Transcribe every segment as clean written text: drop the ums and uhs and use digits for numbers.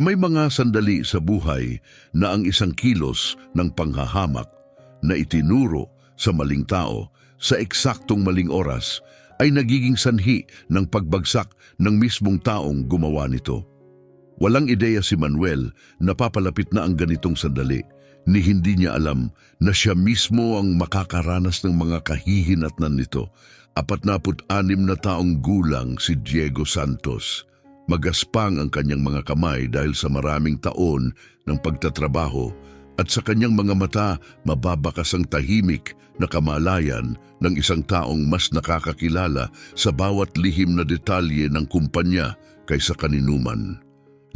May mga sandali sa buhay na ang isang kilos ng panghahamak na itinuro sa maling tao sa eksaktong maling oras ay nagiging sanhi ng pagbagsak ng mismong taong gumawa nito. Walang ideya si Manuel na papalapit na ang ganitong sandali ni hindi niya alam na siya mismo ang makakaranas ng mga kahihinatnan nito. 46 na taong gulang si Diego Santos. Magaspang ang kanyang mga kamay dahil sa maraming taon ng pagtatrabaho at sa kanyang mga mata mababakas ang tahimik na kamalayan ng isang taong mas nakakakilala sa bawat lihim na detalye ng kumpanya kaysa kaninuman.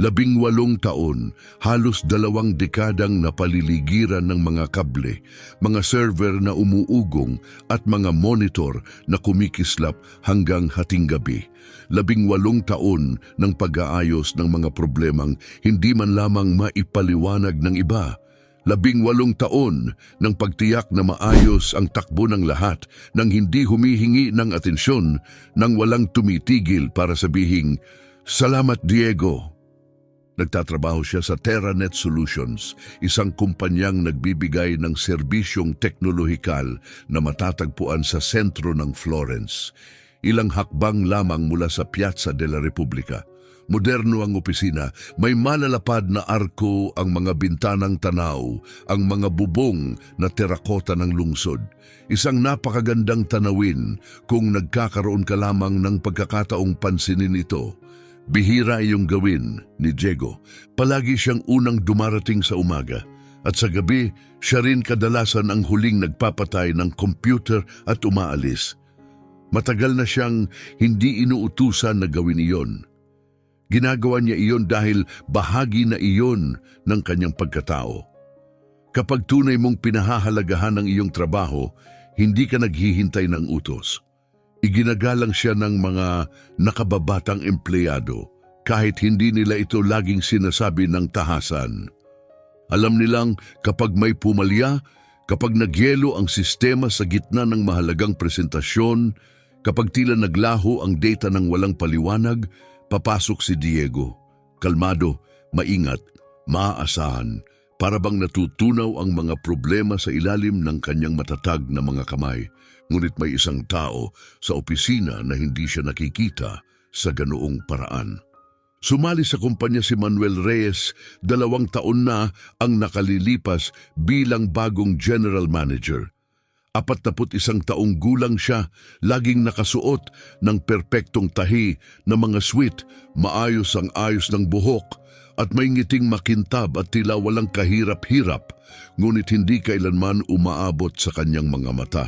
18 taon, halos 2 dekadang napaliligiran ng mga kable, mga server na umuugong at mga monitor na kumikislap hanggang hating gabi. 18 taon ng pag-aayos ng mga problemang hindi man lamang maipaliwanag ng iba. 18 taon ng pagtiyak na maayos ang takbo ng lahat nang hindi humihingi ng atensyon nang walang tumitigil para sabihing, "Salamat Diego." Nagtatrabaho siya sa Terranet Solutions, isang kumpanyang nagbibigay ng serbisyong teknolohikal na matatagpuan sa sentro ng Florence. Ilang hakbang lamang mula sa Piazza della Repubblica. Moderno ang opisina, may malalapad na arko ang mga bintanang tanaw, ang mga bubong na terakota ng lungsod. Isang napakagandang tanawin kung nagkakaroon ka lamang ng pagkakataong pansinin ito. Bihira iyong gawin ni Diego. Palagi siyang unang dumarating sa umaga at sa gabi siya rin kadalasan ang huling nagpapatay ng computer at umaalis. Matagal na siyang hindi inuutusan na gawin iyon. Ginagawa niya iyon dahil bahagi na iyon ng kanyang pagkatao. Kapag tunay mong pinahahalagahan ang iyong trabaho, hindi ka naghihintay ng utos. Iginagalang siya ng mga nakababatang empleyado kahit hindi nila ito laging sinasabi ng tahasan. Alam nilang kapag may pumalya, kapag nagyelo ang sistema sa gitna ng mahalagang presentasyon, kapag tila naglaho ang data ng walang paliwanag, papasok si Diego. Kalmado, maingat, maaasahan, para bang natutunaw ang mga problema sa ilalim ng kanyang matatag na mga kamay. Ngunit may isang tao sa opisina na hindi siya nakikita sa ganoong paraan. Sumali sa kumpanya si Manuel Reyes, 2 taon na ang nakalilipas bilang bagong general manager. 41 taong gulang siya, laging nakasuot ng perpektong tahi na mga sweat, maayos ang ayos ng buhok, at may ngiting makintab at tila walang kahirap-hirap, ngunit hindi kailanman umaabot sa kanyang mga mata.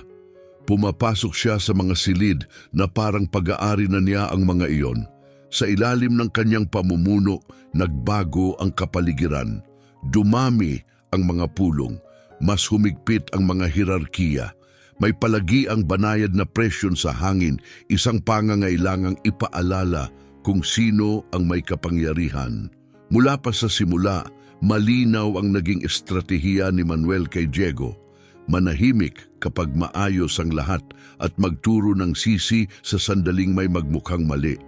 Pumapasok siya sa mga silid na parang pag-aari na niya ang mga iyon. Sa ilalim ng kanyang pamumuno, nagbago ang kapaligiran. Dumami ang mga pulong, mas humigpit ang mga hirarkiya. May palagi ang banayad na presyon sa hangin, isang pangangailangang ipaalala kung sino ang may kapangyarihan. Mula pa sa simula, malinaw ang naging estratehiya ni Manuel kay Diego. Manahimik kapag maayos ang lahat at magturo ng sisi sa sandaling may magmukhang mali.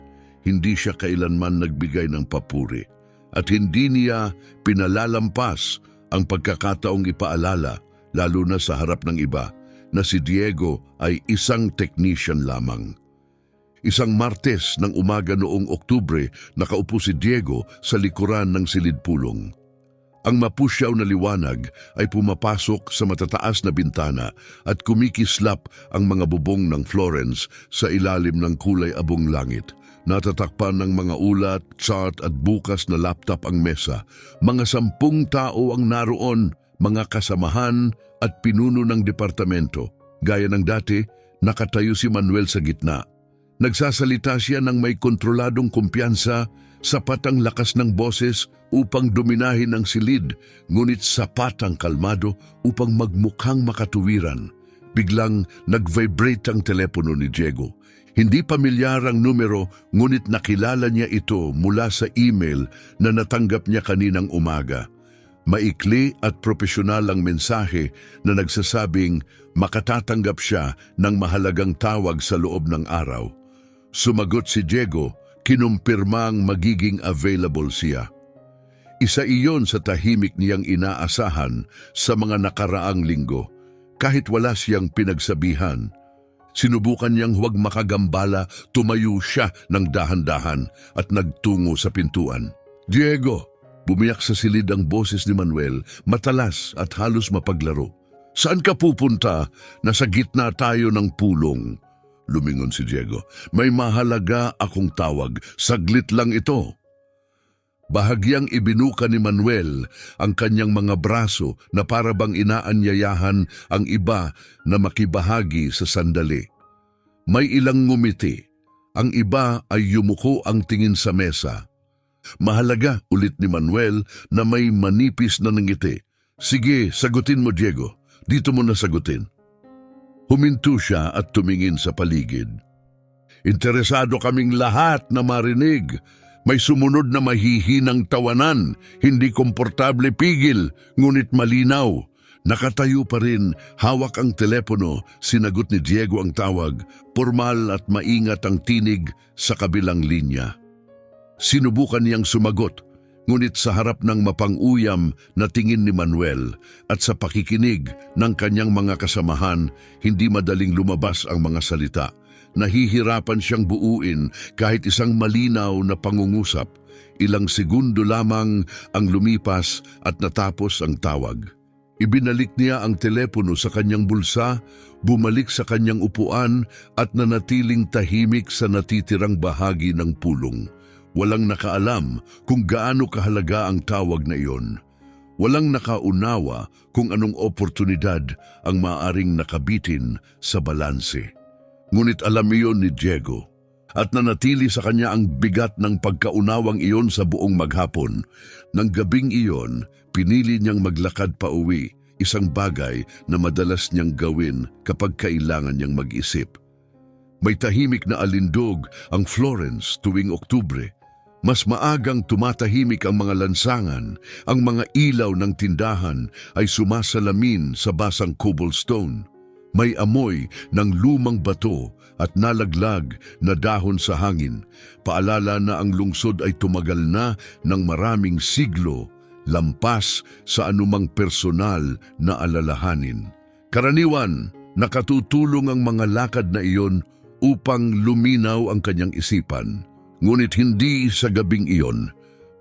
Hindi siya kailanman nagbigay ng papuri at hindi niya pinalalampas ang pagkakataong ipaalala, lalo na sa harap ng iba, na si Diego ay isang technician lamang. Isang Martes ng umaga noong Oktubre, nakaupo si Diego sa likuran ng silid-pulong. Ang mapusyaw na liwanag ay pumapasok sa matataas na bintana at kumikislap ang mga bubong ng Florence sa ilalim ng kulay abong langit. Natatakpan ng mga ulat, chart at bukas na laptop ang mesa. Mga 10 tao ang naroon, mga kasamahan at pinuno ng departamento. Gaya ng dati, nakatayo si Manuel sa gitna. Nagsasalita siya ng may kontroladong kumpiyansa, sapat ang lakas ng boses upang dominahin ang silid, ngunit sapat ang kalmado upang magmukhang makatuwiran. Biglang nag-vibrate ang telepono ni Diego. Hindi pamilyar ang numero, ngunit nakilala niya ito mula sa email na natanggap niya kaninang umaga. Maikli at propesyonal ang mensahe na nagsasabing makatatanggap siya ng mahalagang tawag sa loob ng araw. Sumagot si Diego, kinumpirmang magiging available siya. Isa iyon sa tahimik niyang inaasahan sa mga nakaraang linggo. Kahit wala siyang pinagsabihan, sinubukan niyang huwag makagambala, tumayo siya ng dahan-dahan at nagtungo sa pintuan. "Diego!" Bumiyak sa silid ang boses ni Manuel, matalas at halos mapaglaro. "Saan ka pupunta? Nasa gitna tayo ng pulong." Lumingon si Diego. "May mahalaga akong tawag. Saglit lang ito." Bahagyang ibinuka ni Manuel ang kanyang mga braso na para bang inaanyayahan ang iba na makibahagi sa sandali. May ilang ngumiti. Ang iba ay yumuko ang tingin sa mesa. "Mahalaga," ulit ni Manuel na may manipis na ngiti. "Sige, sagutin mo, Diego. Dito mo na sagutin." Huminto siya at tumingin sa paligid. "Interesado kaming lahat na marinig. May sumunod na mahihinang tawanan, hindi komportable pigil, ngunit malinaw." Nakatayo pa rin, hawak ang telepono, sinagot ni Diego ang tawag, formal at maingat ang tinig sa kabilang linya. Sinubukan niyang sumagot, ngunit sa harap ng mapang-uyam na tingin ni Manuel at sa pakikinig ng kanyang mga kasamahan, hindi madaling lumabas ang mga salita. Nahihirapan siyang buuin kahit isang malinaw na pangungusap. Ilang segundo lamang ang lumipas at natapos ang tawag. Ibinalik niya ang telepono sa kanyang bulsa, bumalik sa kanyang upuan at nanatiling tahimik sa natitirang bahagi ng pulong. Walang nakaalam kung gaano kahalaga ang tawag na iyon. Walang nakaunawa kung anong oportunidad ang maaring nakabitin sa balanse. Ngunit alam iyon ni Diego at nanatili sa kanya ang bigat ng pagkaunawang iyon sa buong maghapon. Nang gabing iyon, pinili niyang maglakad pa uwi, isang bagay na madalas niyang gawin kapag kailangan niyang mag-isip. May tahimik na alindog ang Florence tuwing Oktubre. Mas maagang tumatahimik ang mga lansangan, ang mga ilaw ng tindahan ay sumasalamin sa basang cobblestone. May amoy ng lumang bato at nalaglag na dahon sa hangin. Paalala na ang lungsod ay tumagal na ng maraming siglo, lampas sa anumang personal na alalahanin. Karaniwan, nakatutulong ang mga lakad na iyon upang luminaw ang kanyang isipan. Ngunit hindi sa gabing iyon.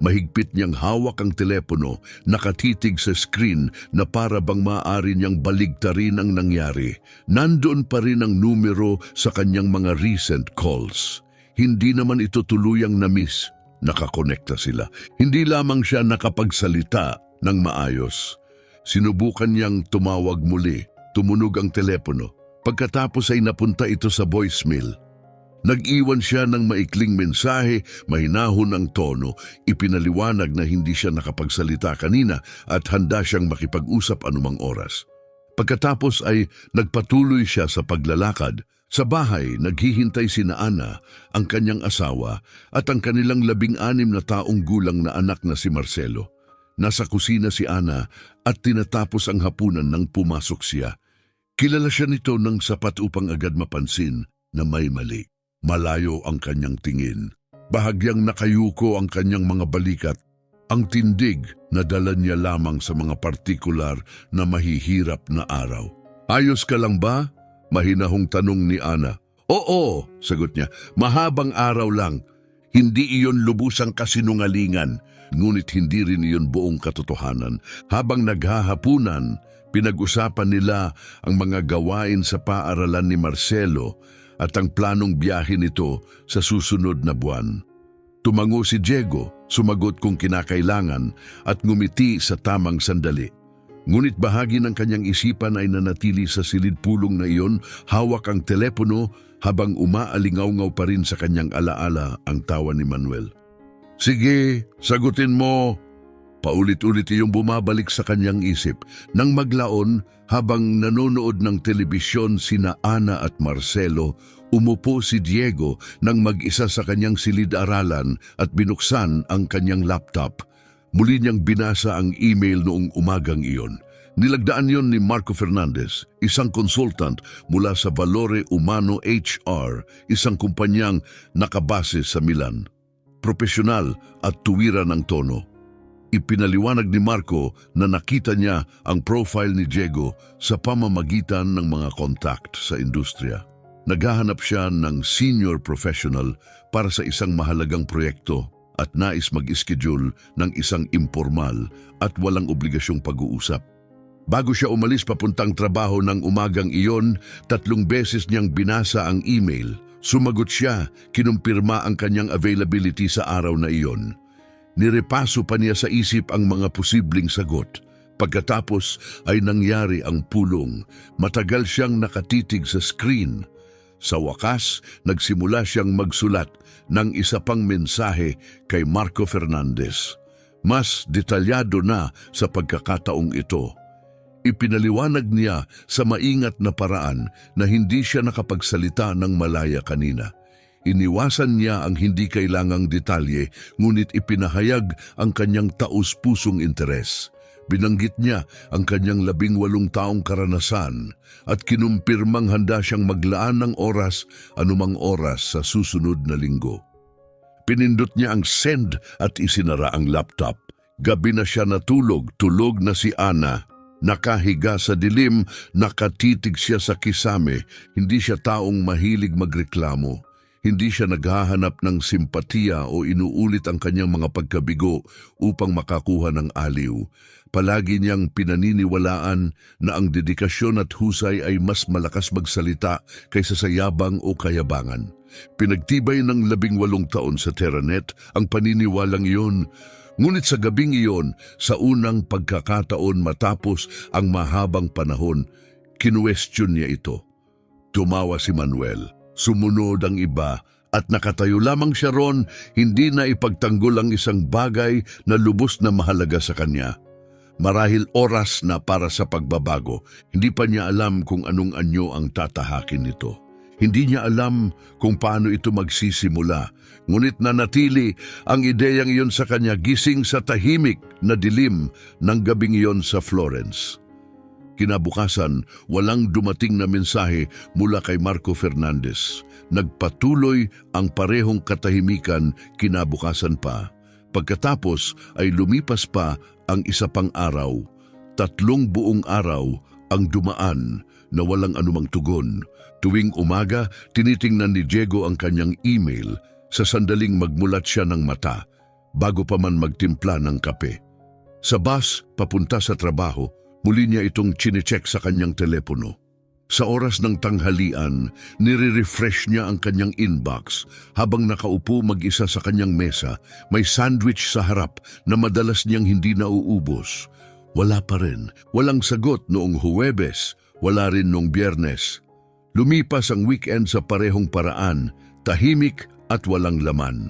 Mahigpit niyang hawak ang telepono, nakatitig sa screen na para bang maaari niyang baligtarin ang nangyari. Nandoon pa rin ang numero sa kanyang mga recent calls. Hindi naman ito tuluyang na-miss. Nakakonekta sila. Hindi lamang siya nakapagsalita ng maayos. Sinubukan niyang tumawag muli. Tumunog ang telepono. Pagkatapos ay napunta ito sa voicemail. Nag-iwan siya ng maikling mensahe, mahinahon ang tono, ipinaliwanag na hindi siya nakapagsalita kanina at handa siyang makipag-usap anumang oras. Pagkatapos ay nagpatuloy siya sa paglalakad. Sa bahay, naghihintay sina Ana, ang kanyang asawa, at ang kanilang 16 na taong gulang na anak na si Marcelo. Nasa kusina si Ana at tinatapos ang hapunan nang pumasok siya. Kilala siya nito ng sapat upang agad mapansin na may mali. Malayo ang kanyang tingin. Bahagyang nakayuko ang kanyang mga balikat. Ang tindig na dala niya lamang sa mga partikular na mahihirap na araw. "Ayos ka lang ba?" Mahinahong tanong ni Ana. "Oo," sagot niya. "Mahabang araw lang. Hindi iyon lubusang kasinungalingan, ngunit hindi rin iyon buong katotohanan." Habang naghahapunan, pinag-usapan nila ang mga gawain sa paaralan ni Marcelo at ang planong biyahe nito sa susunod na buwan. Tumango si Diego, sumagot kung kinakailangan at ngumiti sa tamang sandali. Ngunit bahagi ng kanyang isipan ay nanatili sa silid-pulong na iyon, hawak ang telepono habang umaalingaw-ngaw pa rin sa kanyang alaala ang tawa ni Manuel. "Sige, sagutin mo." Paulit-ulit iyong bumabalik sa kanyang isip. Nang maglaon, habang nanonood ng telebisyon sina Ana at Marcelo, umupo si Diego nang mag-isa sa kanyang silid-aralan at binuksan ang kanyang laptop. Muli niyang binasa ang email noong umagang iyon. Nilagdaan yon ni Marco Fernandez, isang consultant mula sa Valore Humano HR, isang kumpanyang nakabase sa Milan. Profesional at tuwiran ang tono. Ipinaliwanag ni Marco na nakita niya ang profile ni Diego sa pamamagitan ng mga contact sa industriya. Naghahanap siya ng senior professional para sa isang mahalagang proyekto at nais mag-schedule ng isang impormal at walang obligasyong pag-uusap. Bago siya umalis papuntang trabaho ng umagang iyon, 3 beses niyang binasa ang email. Sumagot siya, kinumpirma ang kanyang availability sa araw na iyon. Nirepaso pa niya sa isip ang mga posibleng sagot. Pagkatapos ay nangyari ang pulong. Matagal siyang nakatitig sa screen. Sa wakas, nagsimula siyang magsulat ng isa pang mensahe kay Marco Fernandez. Mas detalyado na sa pagkakataong ito. Ipinaliwanag niya sa maingat na paraan na hindi siya nakapagsalita ng malaya kanina. Iniwasan niya ang hindi kailangang detalye, ngunit ipinahayag ang kanyang taus-pusong interes. Binanggit niya ang kanyang 18 taong karanasan at kinumpirmang handa siyang maglaan ng oras, anumang oras sa susunod na linggo. Pinindot niya ang send at isinara ang laptop. Gabi na siya natulog, tulog na si Ana. Nakahiga sa dilim, nakatitig siya sa kisame. Hindi siya taong mahilig magreklamo. Hindi siya naghahanap ng simpatiya o inuulit ang kanyang mga pagkabigo upang makakuha ng aliw. Palagi niyang pinaniniwalaan na ang dedikasyon at husay ay mas malakas magsalita kaysa sa yabang o kayabangan. Pinagtibay ng 18 taon sa Terranet ang paniniwalang iyon. Ngunit sa gabing iyon, sa unang pagkakataon matapos ang mahabang panahon, kinuwestiyon niya ito. Tumawa si Manuel, sumunod ang iba at nakatayo lamang siya ron, hindi na ipagtanggol ang isang bagay na lubos na mahalaga sa kanya. Marahil oras na para sa pagbabago, hindi pa niya alam kung anong anyo ang tatahakin nito. Hindi niya alam kung paano ito magsisimula, ngunit nanatili ang ideyang iyon sa kanya gising sa tahimik na dilim ng gabing iyon sa Florence. Kinabukasan, walang dumating na mensahe mula kay Marco Fernandez. Nagpatuloy ang parehong katahimikan kinabukasan pa. Pagkatapos ay lumipas pa ang isa pang araw. 3 buong araw ang dumaan na walang anumang tugon. Tuwing umaga, tinitingnan ni Diego ang kanyang email sa sandaling magmulat siya ng mata bago pa man magtimpla ng kape. Sa bus, papunta sa trabaho, muli niya itong chinecheck sa kanyang telepono. Sa oras ng tanghalian, nire-refresh niya ang kanyang inbox habang nakaupo mag-isa sa kanyang mesa. May sandwich sa harap na madalas niyang hindi nauubos. Wala pa rin. Walang sagot noong Huwebes, wala rin noong Biyernes. Lumipas ang weekend sa parehong paraan, tahimik at walang laman.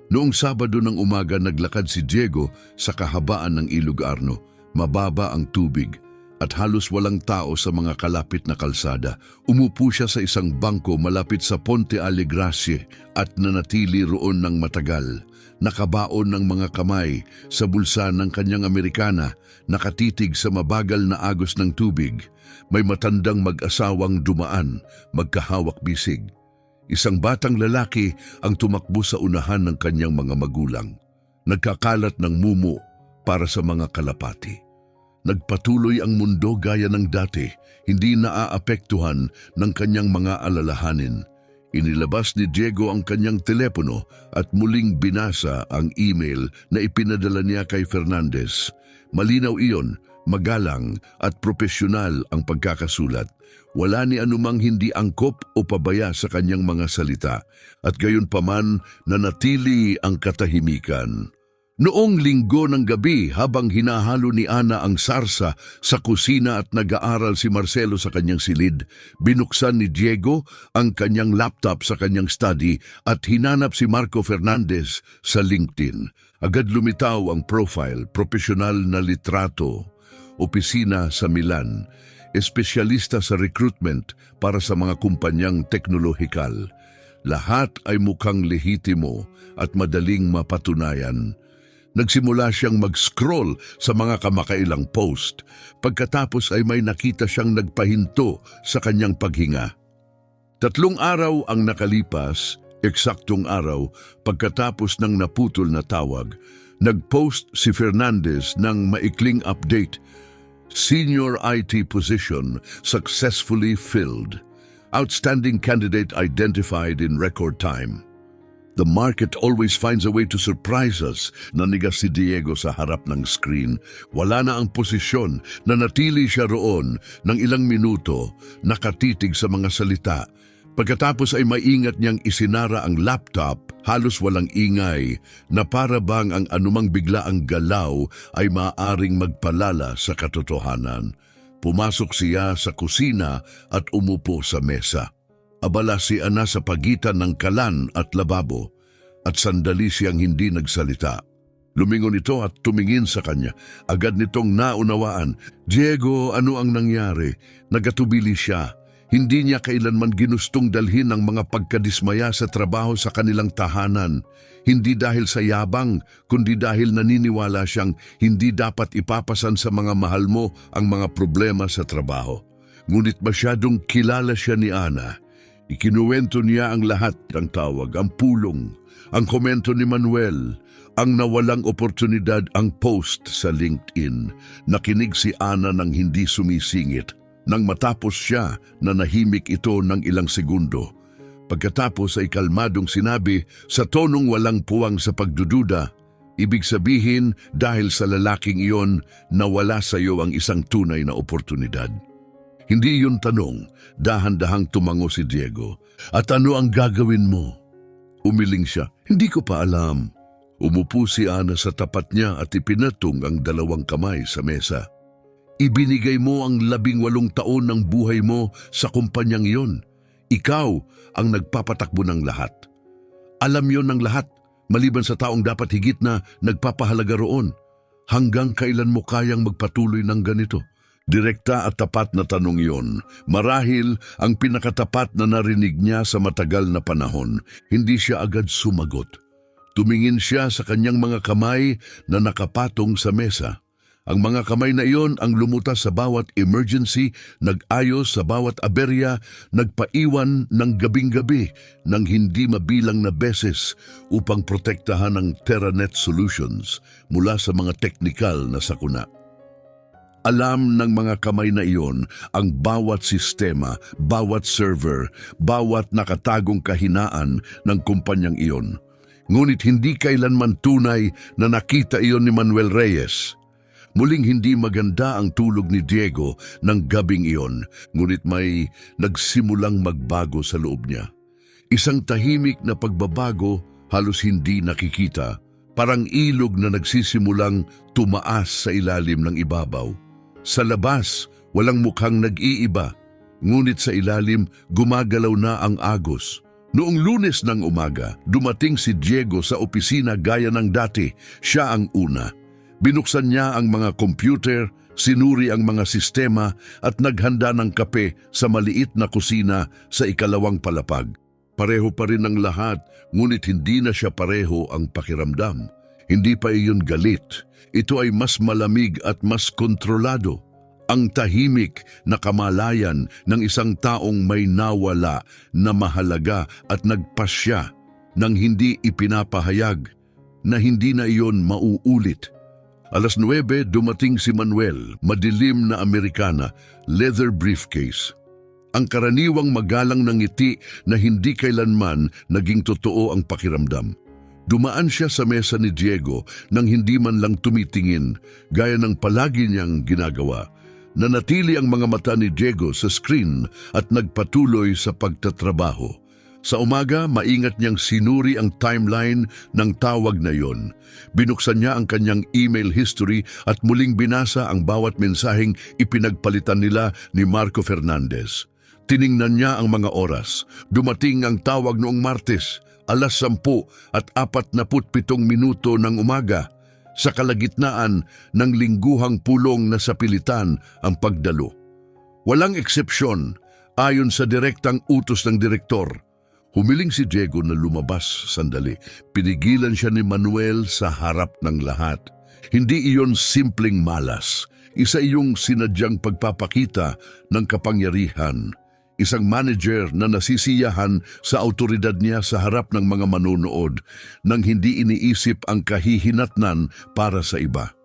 Noong Sabado ng umaga naglakad si Diego sa kahabaan ng Ilog Arno. Mababa ang tubig at halos walang tao sa mga kalapit na kalsada. Umupo siya sa isang bangko malapit sa Ponte Alegracie at nanatili roon ng matagal. Nakabaon ng mga kamay sa bulsa ng kanyang Amerikana, nakatitig sa mabagal na agos ng tubig. May matandang mag-asawang dumaan, magkahawak bisig. Isang batang lalaki ang tumakbo sa unahan ng kanyang mga magulang. Nagkakalat ng mumo para sa mga kalapati. Nagpatuloy ang mundo gaya ng dati, hindi naaapektuhan ng kanyang mga alalahanin. Inilabas ni Diego ang kanyang telepono at muling binasa ang email na ipinadala niya kay Fernandez. Malinaw iyon, magalang at propesyonal ang pagkakasulat. Wala ni anumang hindi angkop o pabaya sa kanyang mga salita at gayon paman nanatili ang katahimikan. Noong Linggo ng gabi habang hinahalo ni Ana ang sarsa sa kusina at nag-aaral si Marcelo sa kanyang silid, binuksan ni Diego ang kanyang laptop sa kanyang study at hinanap si Marco Fernandez sa LinkedIn. Agad lumitaw ang profile, profesional na litrato, opisina sa Milan, espesyalista sa recruitment para sa mga kumpanyang teknolohikal. Lahat ay mukhang lehitimo at madaling mapatunayan. Nagsimula siyang mag-scroll sa mga kamakailang post. Pagkatapos ay may nakita siyang nagpahinto sa kanyang paghinga. 3 araw ang nakalipas, eksaktong araw, pagkatapos ng naputol na tawag, Nag-post si Fernandez ng maikling update. Senior IT position successfully filled. Outstanding candidate identified in record time. The market always finds a way to surprise us, nanigas si Diego sa harap ng screen. Wala na ang posisyon, nanatili siya roon ng ilang minuto, nakatitig sa mga salita. Pagkatapos ay maingat niyang isinara ang laptop, halos walang ingay, na para bang ang anumang biglaang galaw ay maaaring magpalala sa katotohanan. Pumasok siya sa kusina at umupo sa mesa. Abala si Ana sa pagitan ng kalan at lababo, at sandali siyang hindi nagsalita. Lumingon ito at tumingin sa kanya. Agad nitong naunawaan. Diego, ano ang nangyari? Nagatubili siya. Hindi niya kailanman ginustong dalhin ang mga pagkadismaya sa trabaho sa kanilang tahanan. Hindi dahil sa yabang, kundi dahil naniniwala siyang hindi dapat ipapasan sa mga mahal mo ang mga problema sa trabaho. Ngunit masyadong kilala siya ni Ana. Ikinuwento niya ang lahat ng tawag, ang pulong, ang komento ni Manuel, ang nawalang oportunidad, ang post sa LinkedIn. Nakinig si Ana ng hindi sumisingit. Nang matapos siya, nanahimik ito ng ilang segundo. Pagkatapos ay kalmadong sinabi sa tonong walang puwang sa pagdududa, ibig sabihin dahil sa lalaking iyon, nawala sa iyo ang isang tunay na oportunidad. Hindi yun tanong, dahan-dahang tumango si Diego. At ano ang gagawin mo? Umiling siya, hindi ko pa alam. Umupo si Ana sa tapat niya at ipinatong ang dalawang kamay sa mesa. Ibinigay mo ang 18 taon ng buhay mo sa kumpanyang iyon. Ikaw ang nagpapatakbo ng lahat. Alam yon ng lahat, maliban sa taong dapat higit na nagpapahalaga roon. Hanggang kailan mo kayang magpatuloy ng ganito? Direkta at tapat na tanong yon. Marahil ang pinakatapat na narinig niya sa matagal na panahon. Hindi siya agad sumagot. Tumingin siya sa kanyang mga kamay na nakapatong sa mesa. Ang mga kamay na iyon ang lumutas sa bawat emergency, nag-ayos sa bawat aberya, nagpaiwan ng gabing-gabi ng hindi mabilang na beses upang protektahan ang TerraNet Solutions mula sa mga teknikal na sakuna. Alam ng mga kamay na iyon ang bawat sistema, bawat server, bawat nakatagong kahinaan ng kumpanyang iyon. Ngunit hindi kailanman tunay na nakita iyon ni Manuel Reyes. Muling hindi maganda ang tulog ni Diego ng gabing iyon, ngunit may nagsimulang magbago sa loob niya. Isang tahimik na pagbabago, halos hindi nakikita, parang ilog na nagsisimulang tumaas sa ilalim ng ibabaw. Sa labas, walang mukhang nag-iiba, ngunit sa ilalim gumagalaw na ang agos. Noong Lunes ng umaga, dumating si Diego sa opisina gaya ng dati. Siya ang una. Binuksan niya ang mga computer, sinuri ang mga sistema at naghanda ng kape sa maliit na kusina sa ikalawang palapag. Pareho pa rin ang lahat, ngunit hindi na siya pareho ang pakiramdam. Hindi pa iyon galit. Ito ay mas malamig at mas kontrolado. Ang tahimik na kamalayan ng isang taong may nawala na mahalaga at nagpasya nang hindi ipinapahayag na hindi na iyon mauulit. 9:00 dumating si Manuel, madilim na Amerikana, leather briefcase. Ang karaniwang magalang ng ngiti na hindi kailanman naging totoo ang pakiramdam. Dumaan siya sa mesa ni Diego nang hindi man lang tumitingin, gaya ng palagi niyang ginagawa. Nanatili ang mga mata ni Diego sa screen at nagpatuloy sa pagtatrabaho. Sa umaga, maingat niyang sinuri ang timeline ng tawag na yon. Binuksan niya ang kanyang email history at muling binasa ang bawat mensaheng ipinagpalitan nila ni Marco Fernandez. Tiningnan niya ang mga oras. Dumating ang tawag noong Martes, 10:47 ng umaga, sa kalagitnaan ng lingguhang pulong na sapilitan ang pagdalo. Walang eksepsyon, ayon sa direktang utos ng direktor. Humiling si Diego na lumabas sandali. Pinigilan siya ni Manuel sa harap ng lahat. Hindi iyon simpleng malas. Isa iyong sinadyang pagpapakita ng kapangyarihan. Isang manager na nasisiyahan sa autoridad niya sa harap ng mga manonood nang hindi iniisip ang kahihinatnan para sa iba.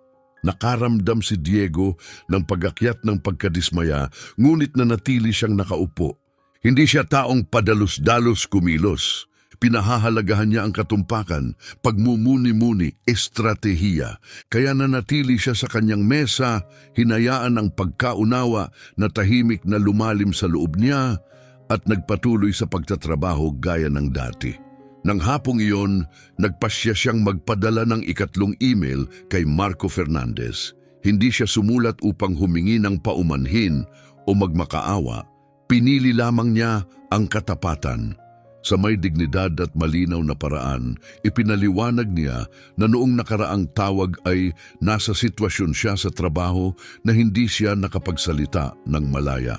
Nakaramdam si Diego ng pag-akyat ng pagkadismaya, ngunit nanatili siyang nakaupo. Hindi siya taong padalos-dalos kumilos. Pinahahalagahan niya ang katumpakan, pagmumuni-muni, estratehiya. Kaya nanatili siya sa kanyang mesa, hinayaan ang pagkaunawa na tahimik na lumalim sa loob niya at nagpatuloy sa pagtatrabaho gaya ng dati. Nang hapong iyon, nagpasya siyang magpadala ng ikatlong email kay Marco Fernandez. Hindi siya sumulat upang humingi ng paumanhin o magmakaawa. Pinili lamang niya ang katapatan. Sa may dignidad at malinaw na paraan, ipinaliwanag niya na noong nakaraang tawag ay nasa sitwasyon siya sa trabaho na hindi siya nakapagsalita ng malaya.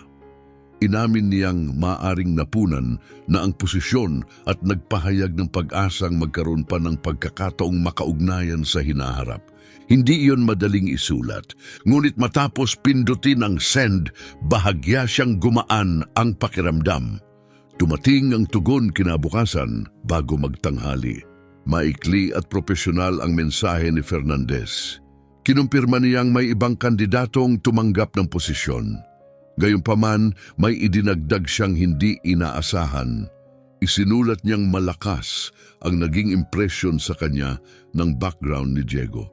Inamin niyang maaring napunan na ang posisyon at nagpahayag ng pag-asang magkaroon pa ng pagkakataong makaugnayan sa hinaharap. Hindi iyon madaling isulat, ngunit matapos pindutin ang send, bahagya siyang gumaan ang pakiramdam. Dumating ang tugon kinabukasan bago magtanghali. Maikli at profesional ang mensahe ni Fernandez. Kinumpirma niyang may ibang kandidatong tumanggap ng posisyon. Gayunpaman, may idinagdag siyang hindi inaasahan. Isinulat niyang malakas ang naging impresyon sa kanya ng background ni Diego.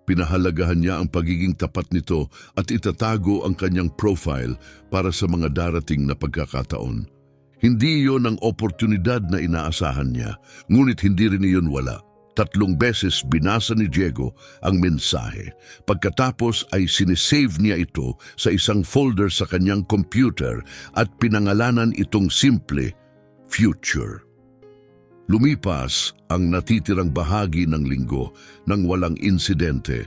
Pinahalagahan niya ang pagiging tapat nito at itatago ang kanyang profile para sa mga darating na pagkakataon. Hindi iyon ang oportunidad na inaasahan niya, ngunit hindi rin iyon wala. 3 beses binasa ni Diego ang mensahe. Pagkatapos ay sinisave niya ito sa isang folder sa kanyang computer at pinangalanan itong simple, Future. Lumipas ang natitirang bahagi ng linggo nang walang insidente.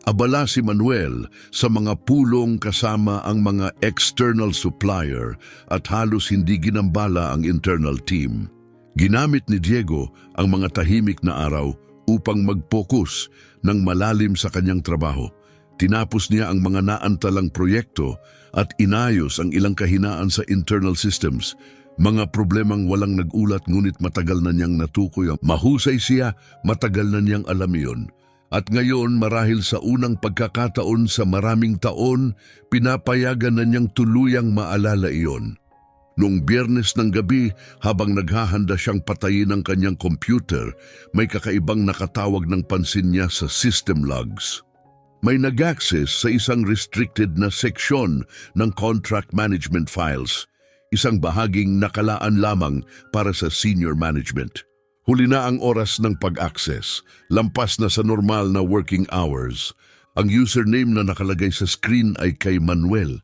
Abala si Manuel sa mga pulong kasama ang mga external supplier at halos hindi ginambala ang internal team. Ginamit ni Diego ang mga tahimik na araw upang mag-focus ng malalim sa kanyang trabaho. Tinapos niya ang mga naantalang proyekto at inayos ang ilang kahinaan sa internal systems. Mga problemang walang nag-ulat ngunit matagal na niyang natukoy. Mahusay siya, matagal na niyang alam iyon. At ngayon marahil sa unang pagkakataon sa maraming taon, pinapayagan na niyang tuluyang maalala iyon. Noong Biyernes ng gabi, habang naghahanda siyang patayin ang kanyang computer, may kakaibang nakatawag ng pansin niya sa system logs. May nag-access sa isang restricted na seksyon ng contract management files, isang bahaging nakalaan lamang para sa senior management. Huli na ang oras ng pag-access, lampas na sa normal na working hours. Ang username na nakalagay sa screen ay kay Manuel.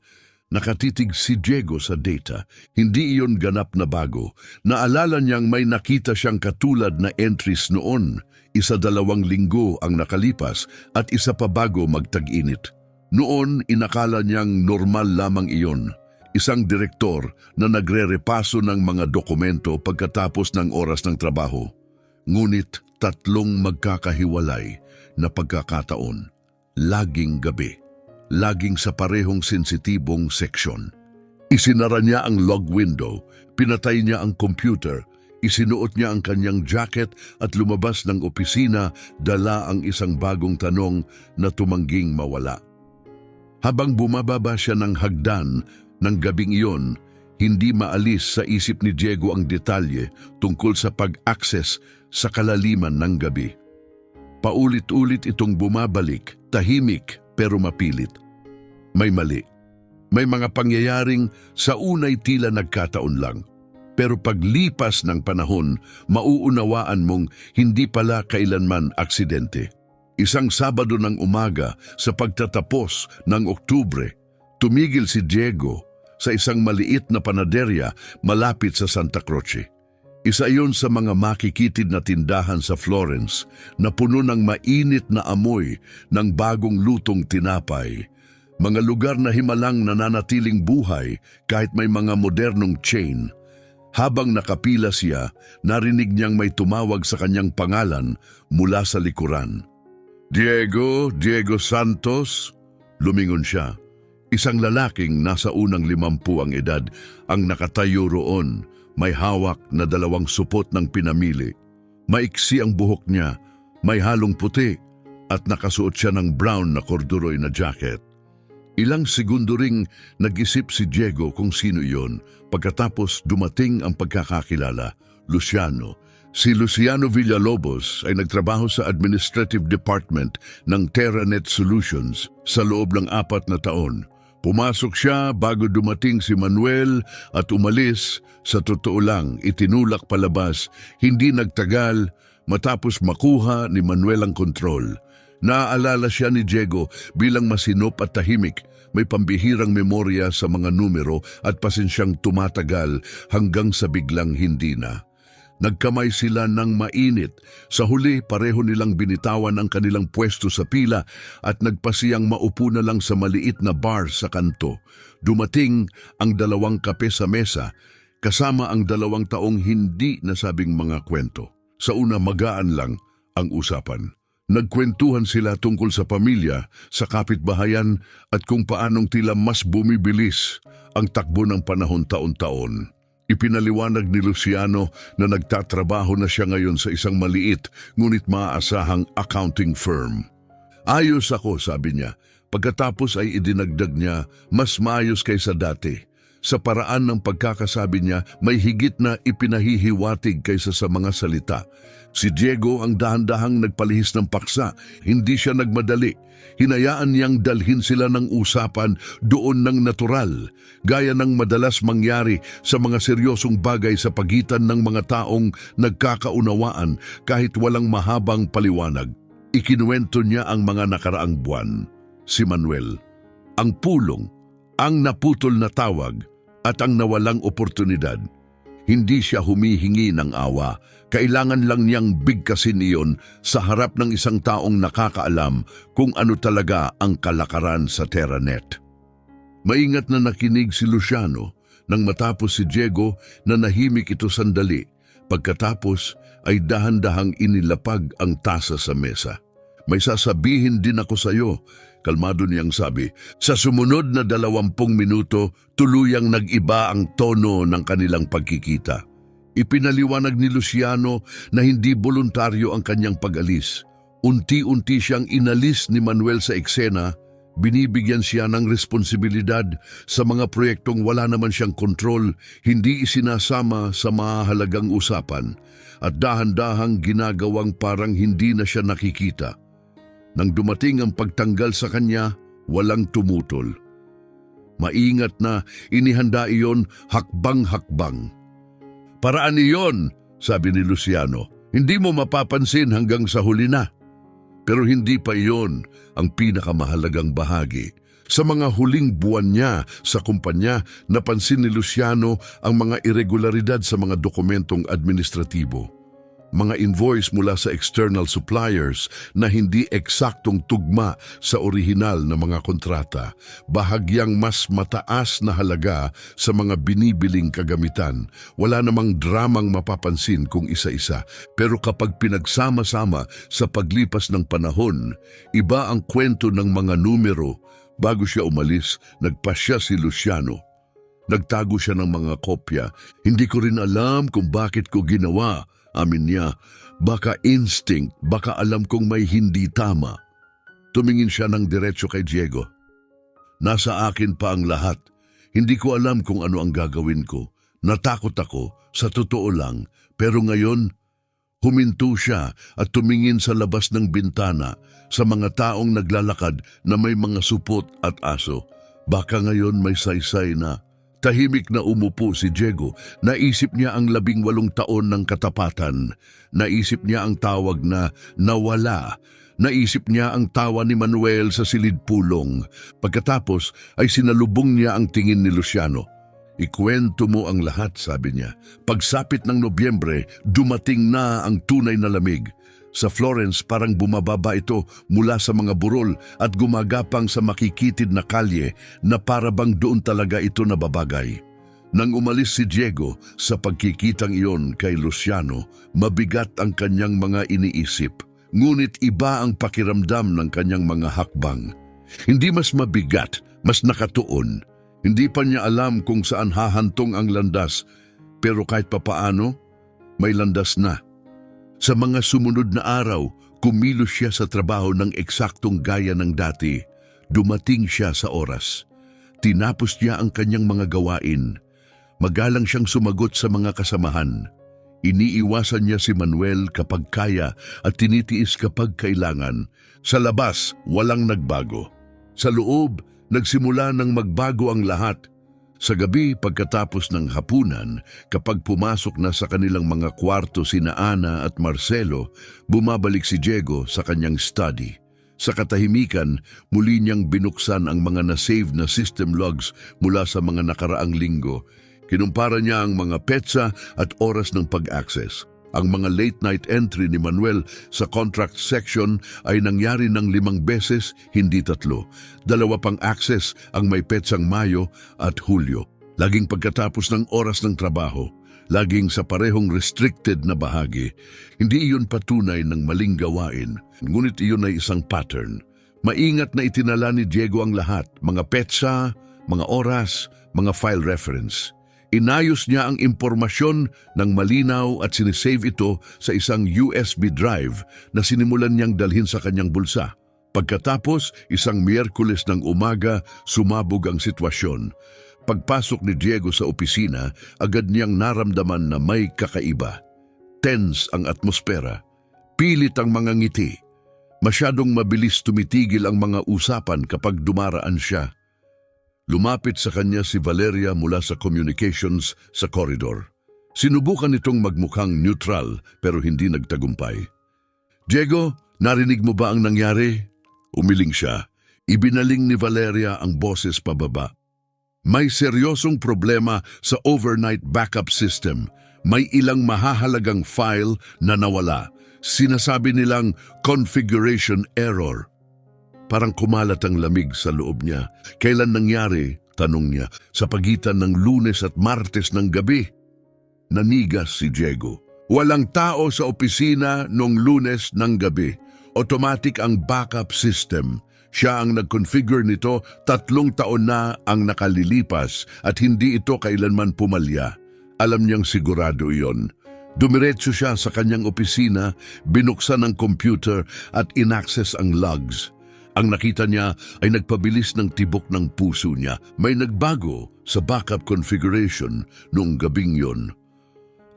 Nakatitig si Diego sa data. Hindi iyon ganap na bago. Naalala niyang may nakita siyang katulad na entries noon. 1-2 linggo ang nakalipas at isa pa bago magtag-init. Noon, inakala niyang normal lamang iyon. Isang direktor na nagre-repaso ng mga dokumento pagkatapos ng oras ng trabaho. Ngunit 3 magkakahiwalay na pagkakataon. Laging gabi. Laging sa parehong sensitibong seksyon. Isinara niya ang log window, pinatay niya ang computer, isinuot niya ang kanyang jacket at lumabas ng opisina, dala ang isang bagong tanong na tumangging mawala. Habang bumababa siya ng hagdan ng gabing iyon, hindi maalis sa isip ni Diego ang detalye tungkol sa pag-access sa kalaliman ng gabi. Paulit-ulit itong bumabalik, tahimik pero mapilit. May mali. May mga pangyayaring sa unay tila nagkataon lang. Pero paglipas ng panahon, mauunawaan mong hindi pala kailanman aksidente. Isang Sabado ng umaga sa pagtatapos ng Oktubre, tumigil si Diego sa isang maliit na panaderya malapit sa Santa Croce. Isa iyon sa mga makikitid na tindahan sa Florence na puno ng mainit na amoy ng bagong lutong tinapay. Mga lugar na himalang nananatiling buhay kahit may mga modernong chain. Habang nakapila siya, narinig niyang may tumawag sa kanyang pangalan mula sa likuran. Diego Santos? Lumingon siya. Isang lalaking nasa unang 50 ang edad ang nakatayo roon, may hawak na 2 supot ng pinamili. Maiksi ang buhok niya, may halong puti at nakasuot siya ng brown na corduroy na jacket. Ilang segundo ring nag-isip si Diego kung sino iyon pagkatapos dumating ang pagkakakilala, Luciano. Si Luciano Villalobos ay nagtrabaho sa Administrative Department ng Terranet Solutions sa loob ng 4 na taon. Pumasok siya bago dumating si Manuel at umalis. Sa totoo lang, itinulak palabas, hindi nagtagal matapos makuha ni Manuel ang kontrol. Naaalala siya ni Diego bilang masinop at tahimik, may pambihirang memorya sa mga numero at pasensyang tumatagal hanggang sa biglang hindi na. Nagkamay sila ng mainit. Sa huli, pareho nilang binitawan ang kanilang pwesto sa pila at nagpasiyang maupo na lang sa maliit na bar sa kanto. Dumating ang 2 kape sa mesa, kasama ang 2 taong hindi nasabing mga kwento. Sa una, magaan lang ang usapan. Nagkwentuhan sila tungkol sa pamilya, sa kapitbahayan at kung paanong tila mas bumibilis ang takbo ng panahon taon-taon. Ipinaliwanag ni Luciano na nagtatrabaho na siya ngayon sa isang maliit ngunit maaasahang accounting firm. Ayos ako, sabi niya. Pagkatapos ay idinagdag niya, mas maayos kaysa dati. Sa paraan ng pagkakasabi niya, may higit na ipinahihiwatig kaysa sa mga salita. Si Diego ang dahan-dahang nagpalihis ng paksa, hindi siya nagmadali. Hinayaan niyang dalhin sila ng usapan doon ng natural, gaya ng madalas mangyari sa mga seryosong bagay sa pagitan ng mga taong nagkakaunawaan kahit walang mahabang paliwanag. Ikinuwento niya ang mga nakaraang buwan. Si Manuel, ang pulong, ang naputol na tawag at ang nawalang oportunidad. Hindi siya humihingi ng awa. Kailangan lang niyang bigkasin iyon sa harap ng isang taong nakakaalam kung ano talaga ang kalakaran sa Terranet. Maingat na nakinig si Luciano nang matapos si Diego na nahimik ito sandali. Pagkatapos ay dahan-dahang inilapag ang tasa sa mesa. May sasabihin din ako sa iyo, kalmado niyang sabi. Sa sumunod na 20 minuto, tuluyang nag-iba ang tono ng kanilang pagkikita. Ipinaliwanag ni Luciano na hindi voluntaryo ang kanyang pag-alis. Unti-unti siyang inalis ni Manuel sa eksena, binibigyan siya ng responsibilidad sa mga proyektong wala naman siyang kontrol, hindi isinasama sa mahalagang usapan, at dahan-dahang ginagawang parang hindi na siya nakikita. Nang dumating ang pagtanggal sa kanya, walang tumutol. Maingat na inihanda iyon hakbang-hakbang. Paraan iyon, sabi ni Luciano. Hindi mo mapapansin hanggang sa huli na. Pero hindi pa iyon ang pinakamahalagang bahagi. Sa mga huling buwan niya sa kumpanya, napansin ni Luciano ang mga irregularidad sa mga dokumentong administratibo. Mga invoice mula sa external suppliers na hindi eksaktong tugma sa orihinal na mga kontrata, bahagyang mas mataas na halaga sa mga binibiling kagamitan. Wala namang dramang mapapansin kung isa-isa, pero kapag pinagsama-sama sa paglipas ng panahon, iba ang kwento ng mga numero. Bago siya umalis, nagpasya si Luciano. Nagtago siya ng mga kopya. Hindi ko rin alam kung bakit ko ginawa. Amin niya, baka instinct, baka alam kong may hindi tama. Tumingin siya ng diretso kay Diego. Nasa akin pa ang lahat. Hindi ko alam kung ano ang gagawin ko. Natakot ako, sa totoo lang. Pero ngayon, huminto siya at tumingin sa labas ng bintana sa mga taong naglalakad na may mga supot at aso. Baka ngayon may saysay na. Tahimik na umupo si Diego. Naisip niya ang 18 taon ng katapatan. Naisip niya ang tawag na nawala. Naisip niya ang tawa ni Manuel sa silid pulong. Pagkatapos ay sinalubong niya ang tingin ni Luciano. Ikwento mo ang lahat, sabi niya. Pagsapit ng Nobyembre, dumating na ang tunay na lamig. Sa Florence parang bumababa ito mula sa mga burol at gumagapang sa makikitid na kalye na parabang doon talaga ito nababagay. Nang umalis si Diego sa pagkikitang iyon kay Luciano, mabigat ang kanyang mga iniisip. Ngunit iba ang pakiramdam ng kanyang mga hakbang. Hindi mas mabigat, mas nakatuon. Hindi pa niya alam kung saan hahantong ang landas, pero kahit papaano, may landas na. Sa mga sumunod na araw, kumilos siya sa trabaho ng eksaktong gaya ng dati. Dumating siya sa oras. Tinapos niya ang kanyang mga gawain. Magalang siyang sumagot sa mga kasamahan. Iniiwasan niya si Manuel kapag kaya at tinitiis kapag kailangan. Sa labas, walang nagbago. Sa loob, nagsimula ng magbago ang lahat. Sa gabi, pagkatapos ng hapunan, kapag pumasok na sa kanilang mga kwarto sina Ana at Marcelo, bumabalik si Diego sa kanyang study. Sa katahimikan, muli niyang binuksan ang mga na-save na system logs mula sa mga nakaraang linggo. Kinumpara niya ang mga petsa at oras ng pag-access. Ang mga late-night entry ni Manuel sa contract section ay nangyari ng 5 beses, hindi 3. 2 pang access ang may petsang Mayo at Hulyo. Laging pagkatapos ng oras ng trabaho, laging sa parehong restricted na bahagi. Hindi iyon patunay ng maling gawain, ngunit iyon ay isang pattern. Maingat na itinala ni Diego ang lahat, mga petsa, mga oras, mga file reference. Inayos niya ang impormasyon ng malinaw at sinisave ito sa isang USB drive na sinimulan niyang dalhin sa kanyang bulsa. Pagkatapos, isang Miyerkules ng umaga, sumabog ang sitwasyon. Pagpasok ni Diego sa opisina, agad niyang naramdaman na may kakaiba. Tense ang atmosfera. Pilit ang mga ngiti. Masyadong mabilis tumitigil ang mga usapan kapag dumaraan siya. Lumapit sa kanya si Valeria mula sa communications sa corridor. Sinubukan itong magmukhang neutral pero hindi nagtagumpay. Diego, narinig mo ba ang nangyari? Umiling siya. Ibinaling ni Valeria ang boses pababa. May seryosong problema sa overnight backup system. May ilang mahahalagang file na nawala. Sinasabi nilang configuration error. Parang kumalat ang lamig sa loob niya. Kailan nangyari? Tanong niya. Sa pagitan ng Lunes at Martes ng gabi. Nanigas si Diego. Walang tao sa opisina noong Lunes ng gabi. Automatic ang backup system. Siya ang nag-configure nito, 3 taon na ang nakalilipas at hindi ito kailanman pumalya. Alam niyang sigurado iyon. Dumiretso siya sa kanyang opisina, binuksan ang computer at inaccess ang logs. Ang nakita niya ay nagpabilis ng tibok ng puso niya. May nagbago sa backup configuration noong gabing yon.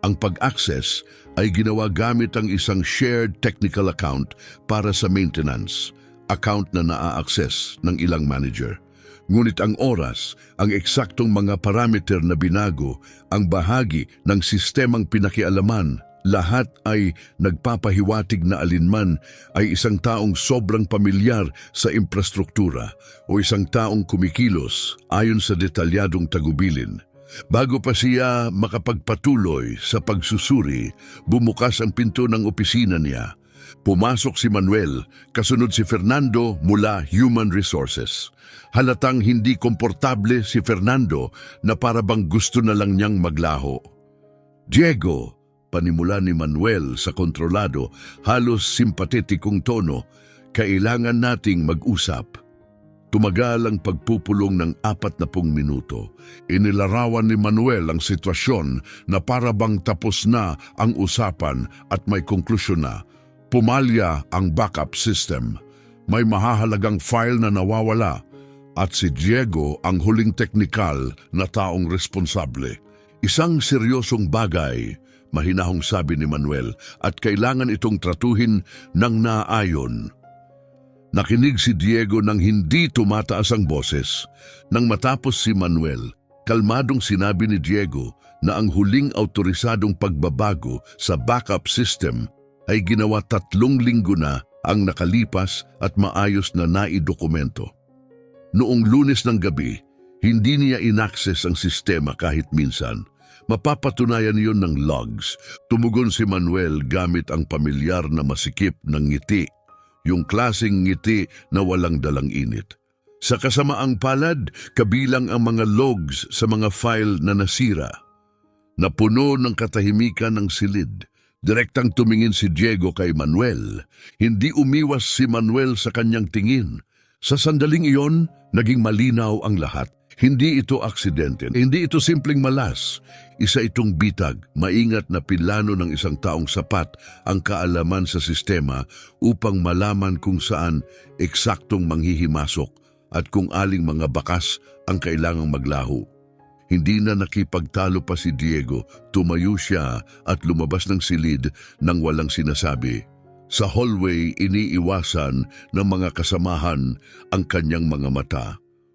Ang pag-access ay ginawa gamit ang isang shared technical account para sa maintenance, account na naa-access ng ilang manager. Ngunit ang oras, ang eksaktong mga parameter na binago, ang bahagi ng sistemang pinakialaman, lahat ay nagpapahiwatig na alinman ay isang taong sobrang pamilyar sa infrastruktura o isang taong kumikilos ayon sa detalyadong tagubilin. Bago pa siya makapagpatuloy sa pagsusuri, bumukas ang pinto ng opisina niya. Pumasok si Manuel, kasunod si Fernando mula Human Resources. Halatang hindi komportable si Fernando na para bang gusto na lang niyang maglaho. Diego, panimula ni Manuel sa kontrolado, halos simpatetikong tono, kailangan nating mag-usap. Tumagal ang pagpupulong ng 40 minuto. Inilarawan ni Manuel ang sitwasyon na para bang tapos na ang usapan at may konklusyon na. Pumalya ang backup system. May mahahalagang file na nawawala at si Diego ang huling teknikal na taong responsable. Isang seryosong bagay, mahinahong sabi ni Manuel, at kailangan itong tratuhin ng naayon. Nakinig si Diego nang hindi tumataas ang boses. Nang matapos si Manuel, kalmadong sinabi ni Diego na ang huling autorisadong pagbabago sa backup system ay ginawa 3 linggo na ang nakalipas at maayos na naidokumento. Noong Lunes ng gabi, hindi niya inaccess ang sistema kahit minsan. Mapapatunayan iyon ng logs. Tumugon si Manuel gamit ang pamilyar na masikip ng ngiti, yung klaseng ngiti na walang dalang init. Sa kasamaang palad, kabilang ang mga logs sa mga file na nasira. Napuno ng katahimikan ng silid. Direktang tumingin si Diego kay Manuel. Hindi umiwas si Manuel sa kanyang tingin. Sa sandaling iyon, naging malinaw ang lahat. Hindi ito aksidente, hindi ito simpleng malas. Isa itong bitag, maingat na plano ng isang taong sapat ang kaalaman sa sistema upang malaman kung saan eksaktong manghihimasok at kung aling mga bakas ang kailangang maglaho. Hindi na nakipagtalo pa si Diego, tumayo siya at lumabas ng silid nang walang sinasabi. Sa hallway, iniiwasan ng mga kasamahan ang kanyang mga mata.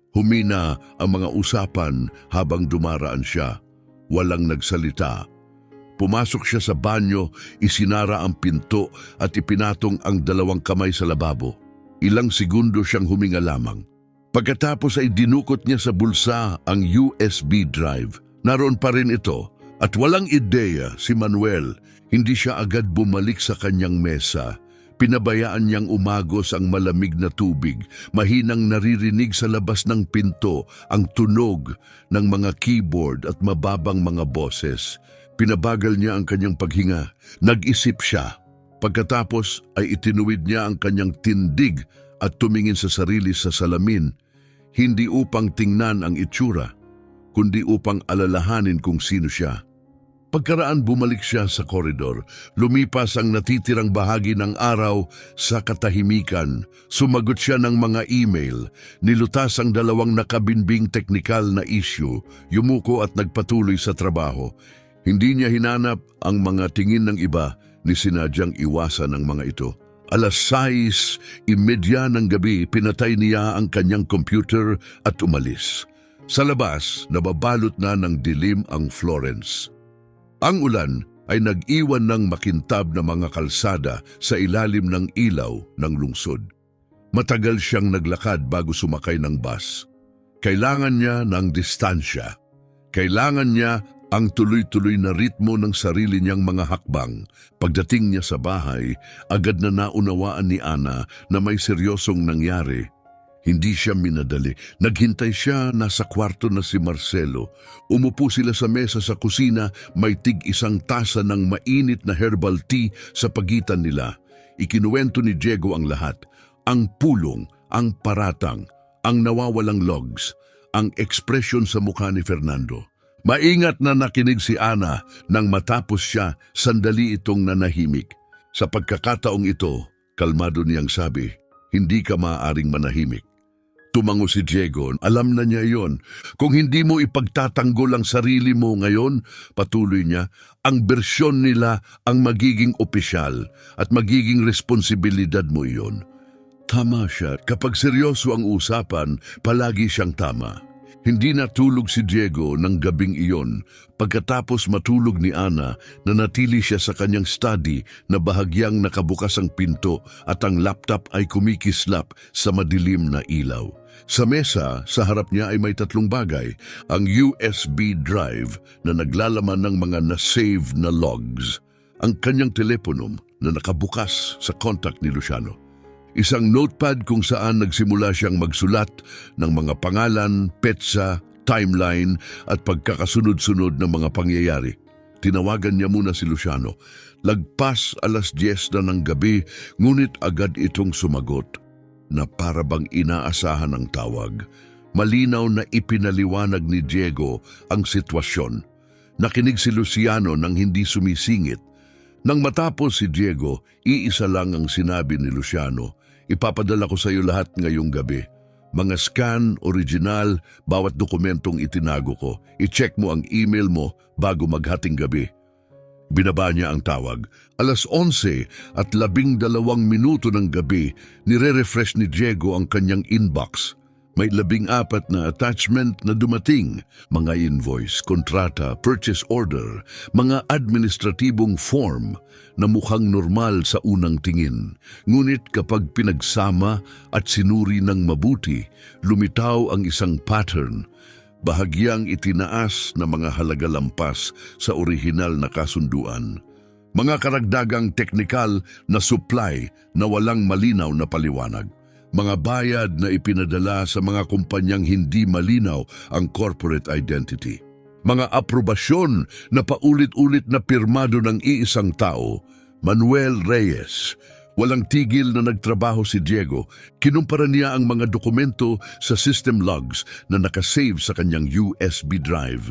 Humina ang mga usapan habang dumaraan siya. Walang nagsalita. Pumasok siya sa banyo, isinara ang pinto at ipinatong ang 2 kamay sa lababo. Ilang segundo siyang huminga lamang. Pagkatapos ay dinukot niya sa bulsa ang USB drive. Naroon pa rin ito at walang ideya si Manuel. Hindi siya agad bumalik sa kanyang mesa. Pinabayaan niyang umagos ang malamig na tubig. Mahinang naririnig sa labas ng pinto ang tunog ng mga keyboard at mababang mga boses. Pinabagal niya ang kanyang paghinga. Nag-isip siya. Pagkatapos ay itinuwid niya ang kanyang tindig at tumingin sa sarili sa salamin. Hindi upang tingnan ang itsura, kundi upang alalahanin kung sino siya. Pagkaraan bumalik siya sa koridor, lumipas ang natitirang bahagi ng araw sa katahimikan. Sumagot siya ng mga email, nilutas ang 2 nakabinbing teknikal na issue, yumuko at nagpatuloy sa trabaho. Hindi niya hinanap ang mga tingin ng iba ni sinadyang iwasan ng mga ito. 6:30 ng gabi, pinatay niya ang kanyang computer at umalis. Sa labas, nababalot na ng dilim ang Florence. Ang ulan ay nag-iwan ng makintab na mga kalsada sa ilalim ng ilaw ng lungsod. Matagal siyang naglakad bago sumakay ng bus. Kailangan niya ng distansya. Kailangan niya ang tuloy-tuloy na ritmo ng sarili niyang mga hakbang. Pagdating niya sa bahay, agad na naunawaan ni Ana na may seryosong nangyari. Hindi siya minadali. Naghintay siya, nasa kwarto na si Marcelo. Umupo sila sa mesa sa kusina, may tig-1 tasa ng mainit na herbal tea sa pagitan nila. Ikinuwento ni Diego ang lahat. Ang pulong, ang paratang, ang nawawalang logs, ang ekspresyon sa mukha ni Fernando. Maingat na nakinig si Ana nang matapos siya, sandali itong nanahimik. Sa pagkakataong ito, kalmado niyang sabi, "Hindi ka maaaring manahimik." Tumango si Diego, alam na niya yon. Kung hindi mo ipagtatanggol ang sarili mo ngayon, patuloy niya, ang bersyon nila ang magiging opisyal at magiging responsibilidad mo iyon. Tama siya, kapag seryoso ang usapan, palagi siyang tama. Hindi natulog si Diego ng gabing iyon. Pagkatapos matulog ni Ana, nanatili siya sa kanyang study na bahagyang nakabukas ang pinto at ang laptop ay kumikislap sa madilim na ilaw. Sa mesa, sa harap niya ay may 3 bagay. Ang USB drive na naglalaman ng mga na-save na logs. Ang kanyang telepono na nakabukas sa contact ni Luciano. Isang notepad kung saan nagsimula siyang magsulat ng mga pangalan, petsa, timeline at pagkakasunod-sunod ng mga pangyayari. Tinawagan niya muna si Luciano. Lagpas 10:00 na ng gabi, ngunit agad itong sumagot na para bang inaasahan ang tawag. Malinaw na ipinaliwanag ni Diego ang sitwasyon. Nakinig si Luciano nang hindi sumisingit. Nang matapos si Diego, iisa lang ang sinabi ni Luciano, "Ipapadala ko sa iyo lahat ngayong gabi. Mga scan, original, bawat dokumentong itinago ko. I-check mo ang email mo bago maghating gabi." Binaba niya ang tawag. 11:12 ng gabi, nire-refresh ni Diego ang kanyang inbox. May 14 na attachment na dumating, mga invoice, kontrata, purchase order, mga administratibong form na mukhang normal sa unang tingin. Ngunit kapag pinagsama at sinuri ng mabuti, lumitaw ang isang pattern, bahagyang itinaas na mga halaga lampas sa orihinal na kasunduan. Mga karagdagang teknikal na supply na walang malinaw na paliwanag. Mga bayad na ipinadala sa mga kumpanyang hindi malinaw ang corporate identity. Mga aprobasyon na paulit-ulit na pirmado ng iisang tao, Manuel Reyes. Walang tigil na nagtrabaho si Diego. Kinumpara niya ang mga dokumento sa system logs na nakasave sa kanyang USB drive.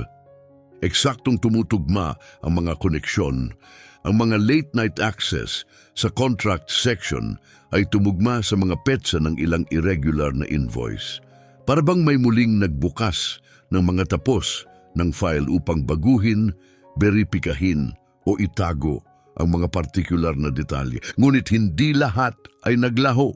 Eksaktong tumutugma ang mga koneksyon. Ang mga late night access sa contract section ay tumugma sa mga petsa ng ilang irregular na invoice. Para bang may muling nagbukas ng mga tapos ng file upang baguhin, beripikahin o itago ang mga partikular na detalye. Ngunit hindi lahat ay naglaho.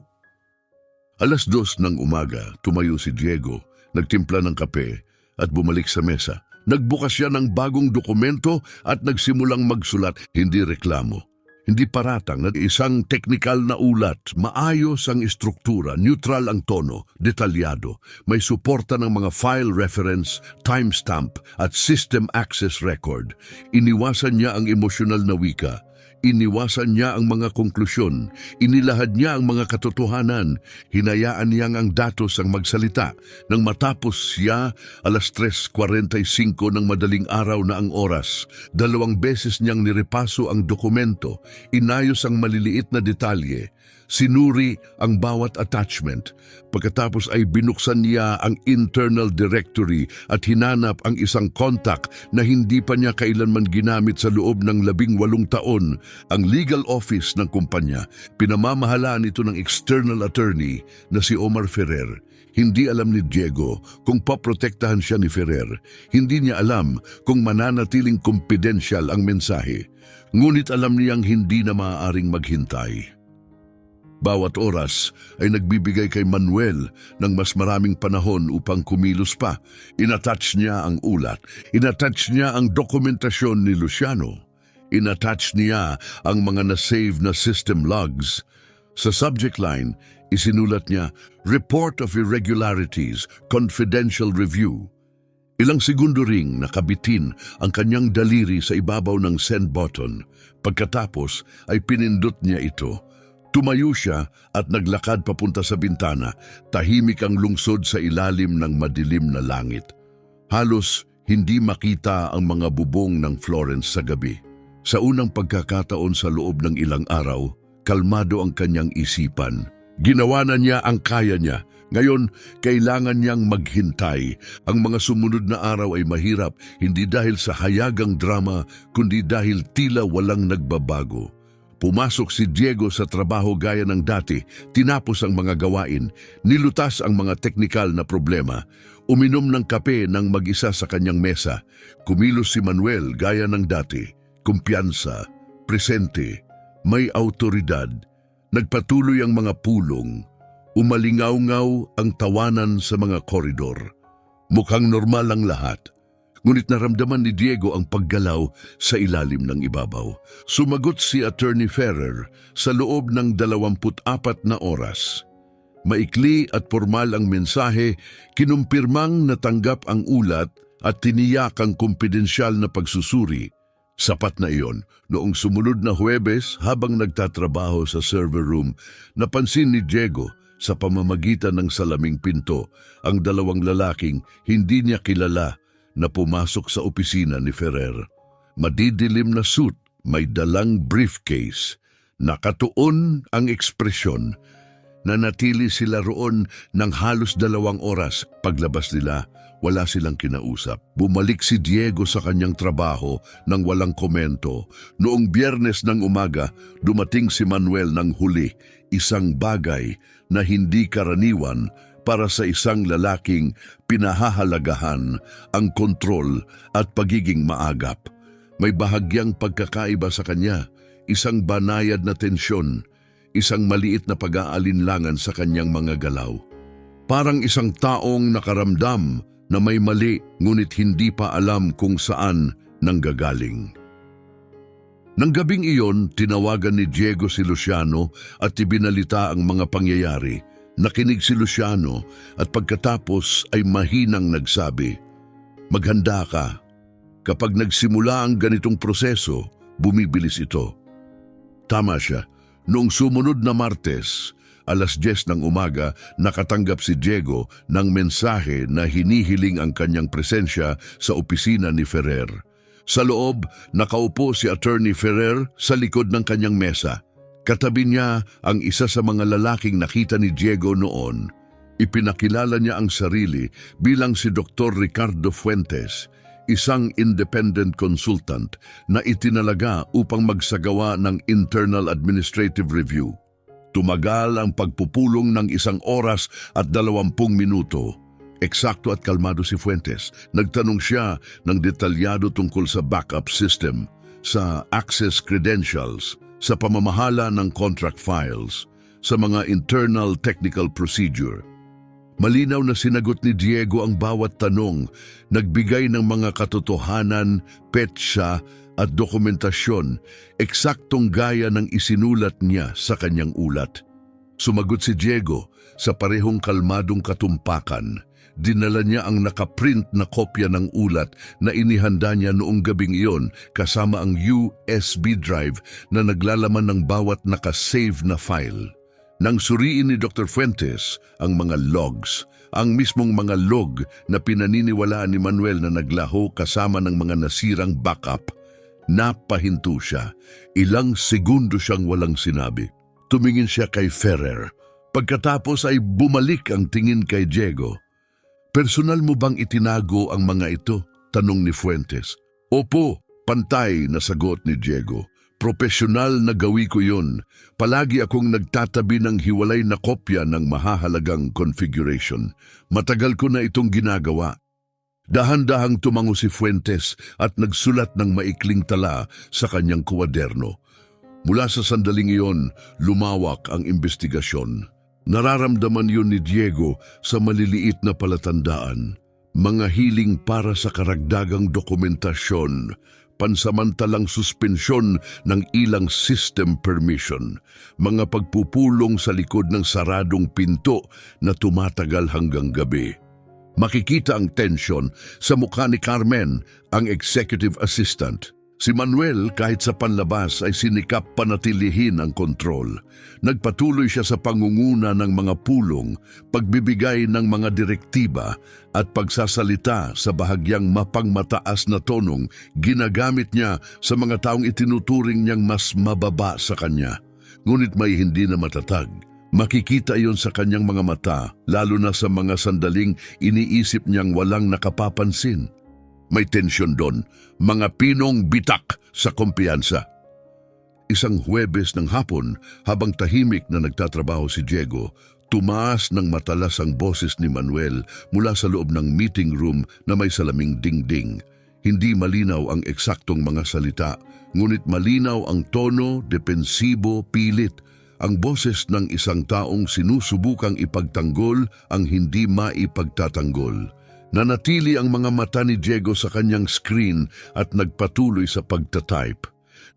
2:00 ng umaga, tumayo si Diego, nagtimpla ng kape at bumalik sa mesa. Nagbukas siya ng bagong dokumento at nagsimulang magsulat. Hindi reklamo, hindi paratang, isang teknikal na ulat. Maayos ang istruktura, neutral ang tono, detalyado. May suporta ng mga file reference, timestamp at system access record. Iniwasan niya ang emosyonal na wika. Iniwasan niya ang mga konklusyon, inilahad niya ang mga katotohanan, hinayaan niyang ang datos ang magsalita. Nang matapos siya, 3:45 ng madaling araw na ang oras. 2 beses niyang nirepaso ang dokumento, inayos ang maliliit na detalye, sinuri ang bawat attachment. Pagkatapos ay binuksan niya ang internal directory at hinanap ang isang contact na hindi pa niya kailanman ginamit sa loob ng 18 taon, ang legal office ng kumpanya. Pinamamahalaan ito ng external attorney na si Omar Ferrer. Hindi alam ni Diego kung paprotektahan siya ni Ferrer. Hindi niya alam kung mananatiling confidential ang mensahe. Ngunit alam niyang hindi na maaaring maghintay. Bawat oras ay nagbibigay kay Manuel ng mas maraming panahon upang kumilos pa. Inattach niya ang ulat. Inattach niya ang dokumentasyon ni Luciano. Inattach niya ang mga na-save na system logs. Sa subject line, isinulat niya, Report of Irregularities, Confidential Review. Ilang segundo ring nakabitin ang kanyang daliri sa ibabaw ng send button. Pagkatapos ay pinindot niya ito. Tumayo siya at naglakad papunta sa bintana. Tahimik ang lungsod sa ilalim ng madilim na langit. Halos hindi makita ang mga bubong ng Florence sa gabi. Sa unang pagkakataon sa loob ng ilang araw, kalmado ang kanyang isipan. Ginawa na niya ang kaya niya. Ngayon, kailangan niyang maghintay. Ang mga sumunod na araw ay mahirap, hindi dahil sa hayagang drama, kundi dahil tila walang nagbabago. Pumasok si Diego sa trabaho gaya ng dati, tinapos ang mga gawain, nilutas ang mga teknikal na problema, uminom ng kape ng mag-isa sa kanyang mesa. Kumilos si Manuel gaya ng dati, kumpiyansa, presente, may autoridad. Nagpatuloy ang mga pulong, umalingaw-ngaw ang tawanan sa mga koridor. Mukhang normal ang lahat. Ngunit naramdaman ni Diego ang paggalaw sa ilalim ng ibabaw. Sumagot si Attorney Ferrer sa loob ng 24 na oras. Maikli at formal ang mensahe, kinumpirmang natanggap ang ulat at tiniyak ang kumpidensyal na pagsusuri. Sapat na iyon. Noong sumunod na Huwebes, habang nagtatrabaho sa server room, napansin ni Diego sa pamamagitan ng salaming pinto ang 2 lalaking hindi niya kilala na pumasok sa opisina ni Ferrer. Madidilim na suit, may dalang briefcase. Nakatuon ang ekspresyon. Nanatili sila roon ng halos 2 oras. Paglabas nila, wala silang kinausap. Bumalik si Diego sa kanyang trabaho nang walang komento. Noong Biyernes ng umaga, dumating si Manuel ng huli, isang bagay na hindi karaniwan para sa isang lalaking pinahahalagahan ang kontrol at pagiging maagap. May bahagyang pagkakaiba sa kanya, isang banayad na tensyon, isang maliit na pag-aalinlangan sa kanyang mga galaw. Parang isang taong nakaramdam na may mali ngunit hindi pa alam kung saan nanggagaling. Nang gabing iyon, tinawagan ni Diego si Luciano at ibinalita ang mga pangyayari. Nakinig si Luciano at pagkatapos ay mahinang nagsabi, Maghanda ka. Kapag nagsimula ang ganitong proseso, bumibilis ito. Tama siya. Noong sumunod na Martes, 10:00 ng umaga, nakatanggap si Diego ng mensahe na hinihiling ang kanyang presensya sa opisina ni Ferrer. Sa loob, nakaupo si Attorney Ferrer sa likod ng kanyang mesa. Katabi niya ang isa sa mga lalaking nakita ni Diego noon. Ipinakilala niya ang sarili bilang si Dr. Ricardo Fuentes, isang independent consultant na itinalaga upang magsagawa ng internal administrative review. Tumagal ang pagpupulong ng 1 oras at 20 minuto. Eksakto at kalmado si Fuentes. Nagtanong siya ng detalyado tungkol sa backup system, sa access credentials, sa pamamahala ng contract files, sa mga internal technical procedure. Malinaw na sinagot ni Diego ang bawat tanong, nagbigay ng mga katotohanan, petsa at dokumentasyon, eksaktong gaya ng isinulat niya sa kanyang ulat. Sumagot si Diego sa parehong kalmadong katumpakan. Dinala niya ang nakaprint na kopya ng ulat na inihanda niya noong gabing iyon kasama ang USB drive na naglalaman ng bawat nakasave na file. Nang suriin ni Dr. Fuentes ang mga logs, ang mismong mga log na pinaniniwalaan ni Manuel na naglaho kasama ng mga nasirang backup, napahinto siya. Ilang segundo siyang walang sinabi. Tumingin siya kay Ferrer. Pagkatapos ay bumalik ang tingin kay Diego. Personal mo bang itinago ang mga ito? Tanong ni Fuentes. Opo, pantay na sagot ni Diego. Profesional na gawi ko yun. Palagi akong nagtatabi ng hiwalay na kopya ng mahahalagang configuration. Matagal ko na itong ginagawa. Dahan-dahang tumango si Fuentes at nagsulat ng maikling tala sa kanyang kwaderno. Mula sa sandaling iyon, lumawak ang investigasyon. Nararamdaman yun ni Diego sa maliliit na palatandaan, mga hiling para sa karagdagang dokumentasyon, pansamantalang suspensyon ng ilang system permission, mga pagpupulong sa likod ng saradong pinto na tumatagal hanggang gabi. Makikita ang tensyon sa mukha ni Carmen, ang executive assistant. Si Manuel kahit sa panlabas ay sinikap panatilihin ang kontrol. Nagpatuloy siya sa pangunguna ng mga pulong, pagbibigay ng mga direktiba at pagsasalita sa bahagyang mapangmataas na tonong ginagamit niya sa mga taong itinuturing niyang mas mababa sa kanya. Ngunit may hindi na matatag. Makikita iyon sa kanyang mga mata, lalo na sa mga sandaling iniisip niyang walang nakapapansin. May tensyon doon, mga pinong bitak sa kumpiyansa. Isang Huwebes ng hapon, habang tahimik na nagtatrabaho si Diego, tumaas ng matalas ang boses ni Manuel mula sa loob ng meeting room na may salaming dingding. Hindi malinaw ang eksaktong mga salita, ngunit malinaw ang tono, depensibo, pilit. Ang boses ng isang taong sinusubukang ipagtanggol ang hindi maipagtatanggol. Nanatili ang mga mata ni Diego sa kanyang screen at nagpatuloy sa pagtatype.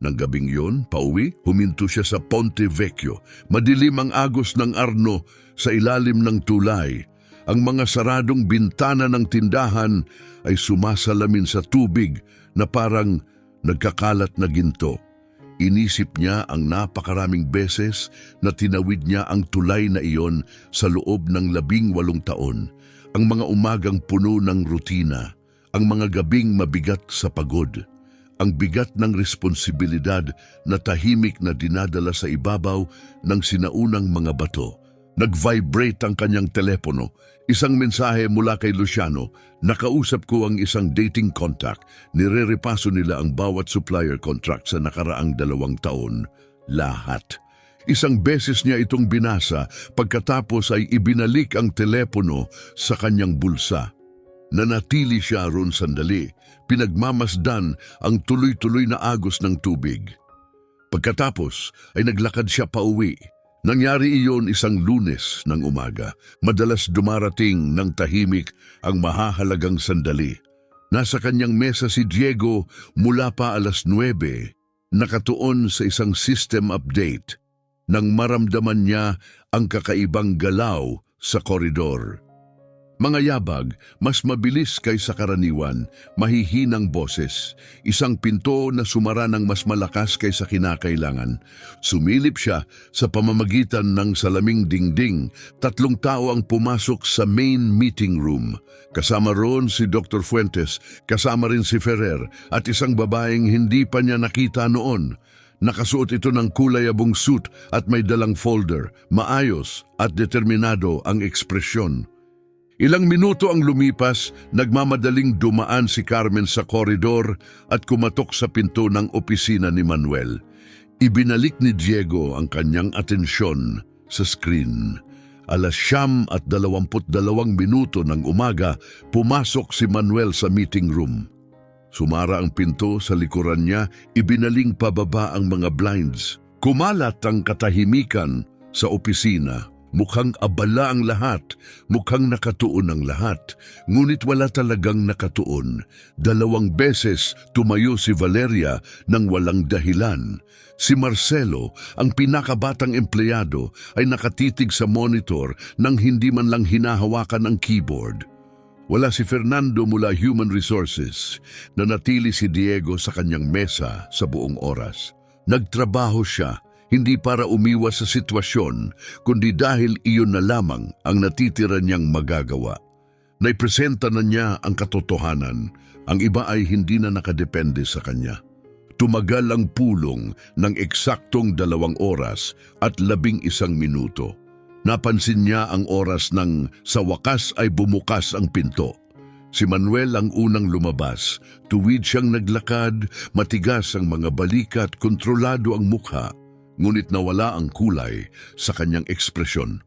Nang gabing yon, pauwi, huminto siya sa Ponte Vecchio. Madilim ang agos ng Arno sa ilalim ng tulay. Ang mga saradong bintana ng tindahan ay sumasalamin sa tubig na parang nagkakalat na ginto. Inisip niya ang napakaraming beses na tinawid niya ang tulay na iyon sa loob ng 18 taon. Ang mga umagang puno ng rutina, ang mga gabing mabigat sa pagod, ang bigat ng responsibilidad na tahimik na dinadala sa ibabaw ng sinaunang mga bato. Nag-vibrate ang kanyang telepono, isang mensahe mula kay Luciano. Nakausap ko ang isang dating contact, nirerepaso nila ang bawat supplier contract sa nakaraang 2 taon. Lahat. Isang beses niya itong binasa, pagkatapos ay ibinalik ang telepono sa kanyang bulsa. Nanatili siya roon sandali, pinagmamasdan ang tuloy-tuloy na agos ng tubig. Pagkatapos ay naglakad siya pauwi. Nangyari iyon isang Lunes ng umaga. Madalas dumarating ng tahimik ang mahahalagang sandali. Nasa kanyang mesa si Diego mula pa 9:00, nakatuon sa isang system update. Nang maramdaman niya ang kakaibang galaw sa koridor. Mga yabag, mas mabilis kaysa karaniwan, mahihinang boses, isang pinto na sumara ng mas malakas kaysa kinakailangan. Sumilip siya sa pamamagitan ng salaming dingding. 3 tao ang pumasok sa main meeting room. Kasama roon si Dr. Fuentes, kasama rin si Ferrer at isang babaeng hindi pa niya nakita noon. Nakasuot ito ng kulay-abong suit at may dalang folder. Maayos at determinado ang ekspresyon. Ilang minuto ang lumipas, nagmamadaling dumaan si Carmen sa koridor at kumatok sa pinto ng opisina ni Manuel. Ibinalik ni Diego ang kanyang atensyon sa screen. 9:22 minuto ng umaga, pumasok si Manuel sa meeting room. Sumara ang pinto sa likuran niya, ibinaling pababa ang mga blinds. Kumalat ang katahimikan sa opisina. Mukhang abala ang lahat, mukhang nakatuon ang lahat. Ngunit wala talagang nakatuon. 2 beses tumayo si Valeria nang walang dahilan. Si Marcelo, ang pinakabatang empleyado, ay nakatitig sa monitor nang hindi man lang hinahawakan ang keyboard. Wala si Fernando mula Human Resources. Nanatili si Diego sa kanyang mesa sa buong oras. Nagtrabaho siya, hindi para umiwas sa sitwasyon, kundi dahil iyon na lamang ang natitira niyang magagawa. Naipresenta na niya ang katotohanan, ang iba ay hindi na nakadepende sa kanya. Tumagal ang pulong ng eksaktong 2 oras at 11 minuto. Napansin niya ang oras nang sa wakas ay bumukas ang pinto. Si Manuel ang unang lumabas. Tuwid siyang naglakad, matigas ang mga balikat, kontrolado ang mukha. Ngunit nawala ang kulay sa kanyang ekspresyon.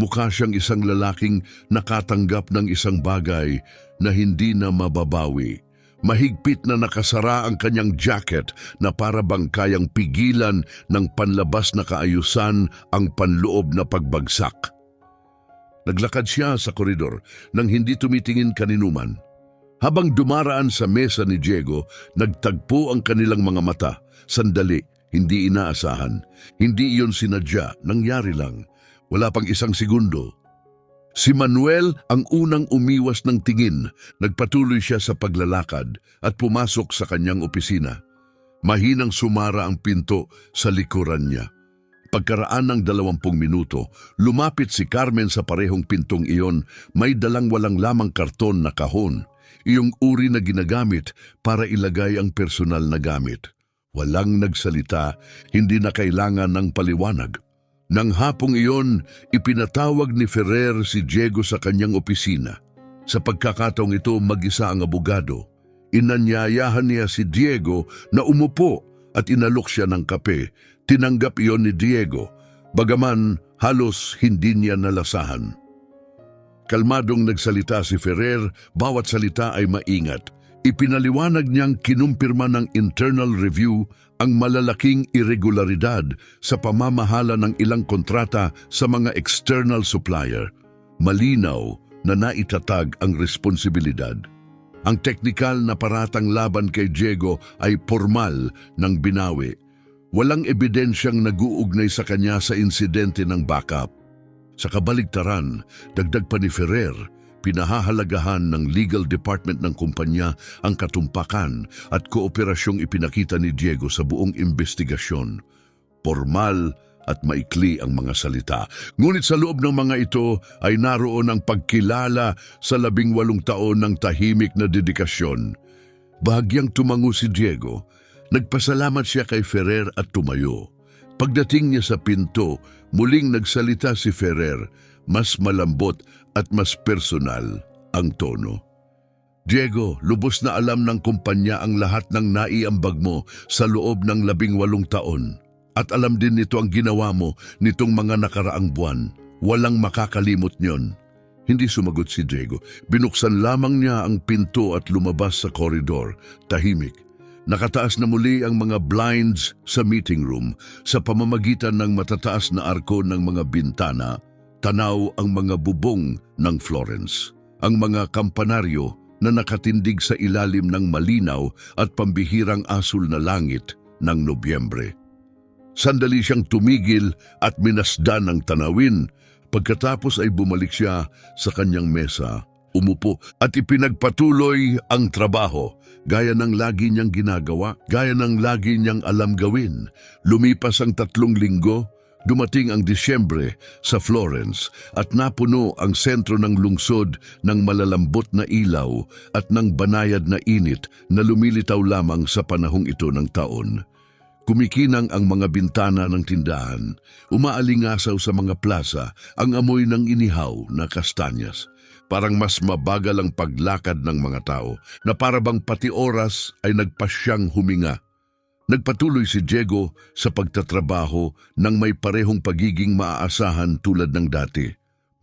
Mukha siyang isang lalaking nakatanggap ng isang bagay na hindi na mababawi. Mahigpit na nakasara ang kanyang jacket na para bang kayang pigilan ng panlabas na kaayusan ang panloob na pagbagsak. Naglakad siya sa koridor nang hindi tumitingin kaninuman. Habang dumaraan sa mesa ni Diego, nagtagpo ang kanilang mga mata. Sandali, hindi inaasahan. Hindi iyon sinadya, nangyari lang. Wala pang 1 segundo. Si Manuel ang unang umiwas ng tingin. Nagpatuloy siya sa paglalakad at pumasok sa kanyang opisina. Mahinang sumara ang pinto sa likuran niya. Pagkaraan ng 20 minuto, lumapit si Carmen sa parehong pintong iyon. May dalang walang lamang karton na kahon. Iyong uri na ginagamit para ilagay ang personal na gamit. Walang nagsalita, hindi na kailangan ng paliwanag. Nang hapong iyon, ipinatawag ni Ferrer si Diego sa kanyang opisina. Sa pagkakataong ito, mag-isa ang abogado. Inanyayahan niya si Diego na umupo at inalok siya ng kape. Tinanggap iyon ni Diego, bagaman halos hindi niya nalasahan. Kalmadong nagsalita si Ferrer, bawat salita ay maingat. Ipinaliwanag niyang kinumpirma ng internal review ang malalaking irregularidad sa pamamahala ng ilang kontrata sa mga external supplier. Malinaw na naitatag ang responsibilidad. Ang teknikal na paratang laban kay Diego ay formal ng binawi. Walang ebidensyang nag-uugnay sa kanya sa insidente ng backup. Sa kabaligtaran, dagdag pa ni Ferrer, pinahahalagahan ng legal department ng kumpanya ang katumpakan at kooperasyong ipinakita ni Diego sa buong investigasyon. Formal at maikli ang mga salita. Ngunit sa loob ng mga ito ay naroon ang pagkilala sa 18 taon ng tahimik na dedikasyon. Bahagyang tumango si Diego. Nagpasalamat siya kay Ferrer at tumayo. Pagdating niya sa pinto, muling nagsalita si Ferrer, mas malambot at mas personal ang tono. Diego, lubos na alam ng kumpanya ang lahat ng naiambag mo sa loob ng 18 taon. At alam din nito ang ginawa mo nitong mga nakaraang buwan. Walang makakalimot niyon. Hindi sumagot si Diego. Binuksan lamang niya ang pinto at lumabas sa koridor. Tahimik. Nakataas na muli ang mga blinds sa meeting room. Sa pamamagitan ng matataas na arko ng mga bintana, tanaw ang mga bubong ng Florence. Ang mga kampanaryo na nakatindig sa ilalim ng malinaw at pambihirang asul na langit ng Nobyembre. Sandali siyang tumigil at minasdan ang tanawin. Pagkatapos ay bumalik siya sa kanyang mesa, umupo at ipinagpatuloy ang trabaho gaya ng lagi niyang ginagawa, gaya ng lagi niyang alam gawin. Lumipas ang 3 linggo, dumating ang Disyembre sa Florence at napuno ang sentro ng lungsod ng malalambot na ilaw at ng banayad na init na lumilitaw lamang sa panahong ito ng taon. Kumikinang ang mga bintana ng tindahan, umaalingasaw sa mga plaza ang amoy ng inihaw na kastanyas. Parang mas mabagal ang paglakad ng mga tao na parabang pati oras ay nagpasyang huminga. Nagpatuloy si Diego sa pagtatrabaho ng may parehong pagiging maaasahan tulad ng dati.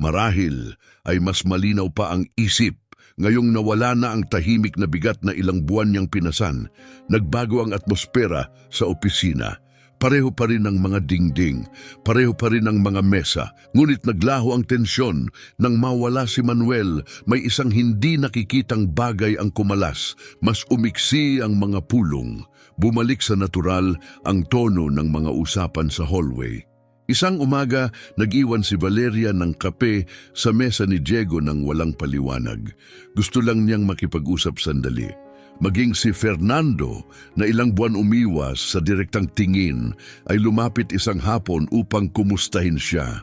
Marahil ay mas malinaw pa ang isip ngayong nawala na ang tahimik na bigat na ilang buwan niyang pinasan. Nagbago ang atmosfera sa opisina. Pareho pa rin ang mga dingding, pareho pa rin ang mga mesa, ngunit naglaho ang tensyon nang mawala si Manuel. May isang hindi nakikitang bagay ang kumalas, mas umiksi ang mga pulong. Bumalik sa natural ang tono ng mga usapan sa hallway. Isang umaga, nag-iwan si Valeria ng kape sa mesa ni Diego nang walang paliwanag. Gusto lang niyang makipag-usap sandali. Maging si Fernando, na ilang buwan umiwas sa direktang tingin, ay lumapit isang hapon upang kumustahin siya.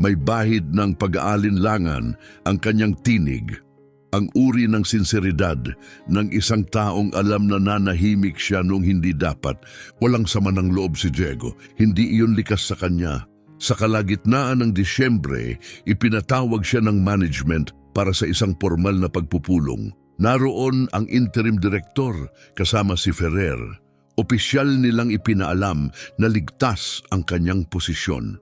May bahid ng pag-aalinlangan ang kanyang tinig, ang uri ng sinseridad ng isang taong alam na nanahimik siya nung hindi dapat. Walang sama ng loob si Diego, hindi iyon likas sa kanya. Sa kalagitnaan ng Disyembre, ipinatawag siya ng management para sa isang formal na pagpupulong. Naroon ang interim director kasama si Ferrer. Opisyal nilang ipinaalam na ligtas ang kanyang posisyon.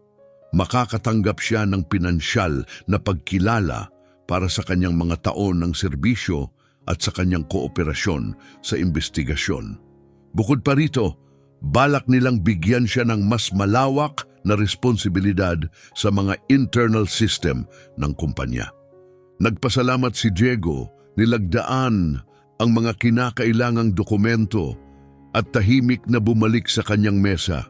Makakatanggap siya ng pinansyal na pagkilala para sa kanyang mga taon ng serbisyo at sa kanyang kooperasyon sa investigasyon. Bukod pa rito, balak nilang bigyan siya ng mas malawak na responsibilidad sa mga internal system ng kumpanya. Nagpasalamat si Diego, nilagdaan ang mga kinakailangang dokumento at tahimik na bumalik sa kanyang mesa.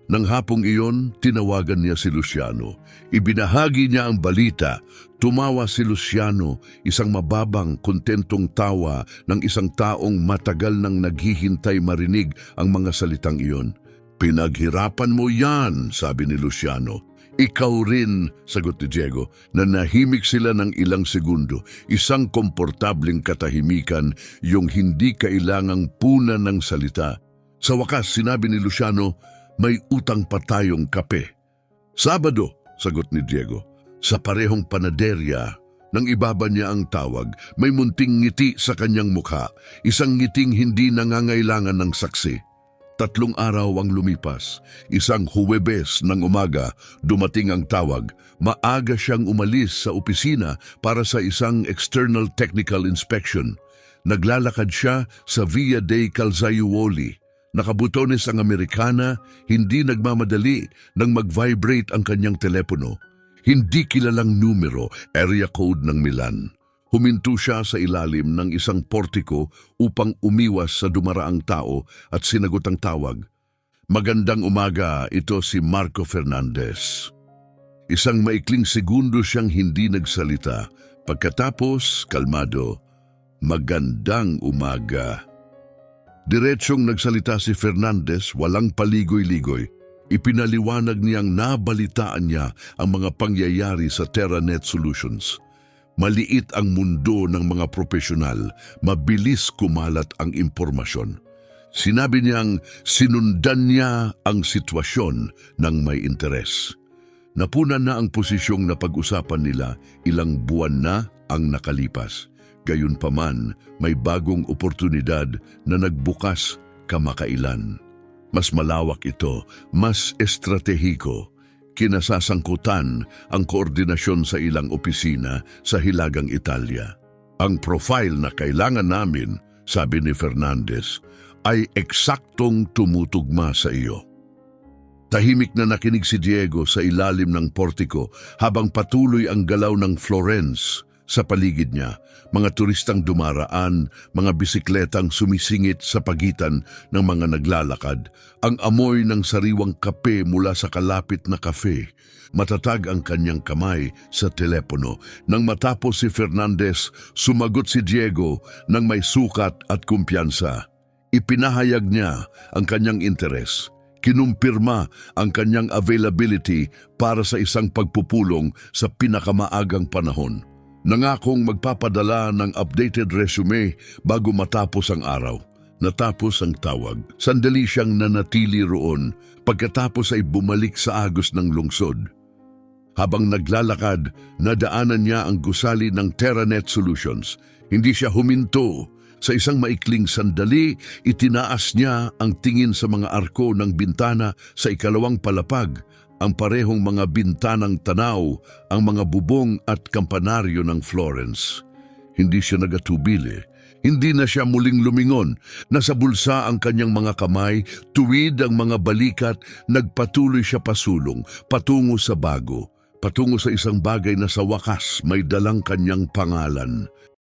Nang hapong iyon, tinawagan niya si Luciano. Ibinahagi niya ang balita. Tumawa si Luciano, isang mababang, kontentong tawa ng isang taong matagal nang naghihintay marinig ang mga salitang iyon. "Pinaghirapan mo yan," sabi ni Luciano. "Ikaw rin," sagot ni Diego, na nahimik sila ng ilang segundo. Isang komportableng katahimikan, yung hindi kailangang punan ng salita. Sa wakas, sinabi ni Luciano, "May utang pa tayong kape." "Sabado," sagot ni Diego. Sa parehong panaderya, nang ibaba niya ang tawag, may munting ngiti sa kanyang mukha, isang ngiting hindi nangangailangan ng saksi. 3 araw ang lumipas. Isang Huwebes ng umaga, dumating ang tawag. Maaga siyang umalis sa opisina para sa isang external technical inspection. Naglalakad siya sa Via dei Calzaiuoli. Nakabutones ang Amerikana, hindi nagmamadali nang mag-vibrate ang kanyang telepono. Hindi kilalang numero, area code ng Milan. Huminto siya sa ilalim ng isang portiko upang umiwas sa dumaraang tao at sinagot ang tawag. "Magandang umaga, ito si Marco Fernandez." Isang maikling segundo siyang hindi nagsalita. Pagkatapos, kalmado, "Magandang umaga." Diretsong nagsalita si Fernandez, walang paligoy-ligoy. Ipinaliwanag niyang nabalitaan niya ang mga pangyayari sa Terranet Solutions. Maliit ang mundo ng mga profesional, mabilis kumalat ang impormasyon. Sinabi niyang sinundan niya ang sitwasyon ng may interes. Napunan na ang posisyong napag-usapan nila, ilang buwan na ang nakalipas. Gayunpaman, may bagong oportunidad na nagbukas kamakailan. Mas malawak ito, mas estratehiko. Kinasasangkutan ang koordinasyon sa ilang opisina sa Hilagang Italia. "Ang profile na kailangan namin," sabi ni Fernandez, "ay eksaktong tumutugma sa iyo." Tahimik na nakinig si Diego sa ilalim ng portiko habang patuloy ang galaw ng Florence sa paligid niya. Mga turistang dumaraan, mga bisikletang sumisingit sa pagitan ng mga naglalakad. Ang amoy ng sariwang kape mula sa kalapit na kafe. Matatag ang kanyang kamay sa telepono. Nang matapos si Fernandez, sumagot si Diego ng may sukat at kumpiyansa. Ipinahayag niya ang kanyang interes. Kinumpirma ang kanyang availability para sa isang pagpupulong sa pinakamaagang panahon. Nangakong magpapadala ng updated resume bago matapos ang araw. Natapos ang tawag. Sandali siyang nanatili roon, pagkatapos ay bumalik sa agos ng lungsod. Habang naglalakad, nadaanan niya ang gusali ng Terranet Solutions. Hindi siya huminto. Sa isang maikling sandali, itinaas niya ang tingin sa mga arko ng bintana sa ikalawang palapag, ang parehong mga bintanang tanaw, ang mga bubong at kampanaryo ng Florence. Hindi siya nagatubili. Hindi na siya muling lumingon. Nasa bulsa ang kanyang mga kamay, tuwid ang mga balikat, nagpatuloy siya pasulong, patungo sa bago, patungo sa isang bagay na sa wakas may dalang kanyang pangalan.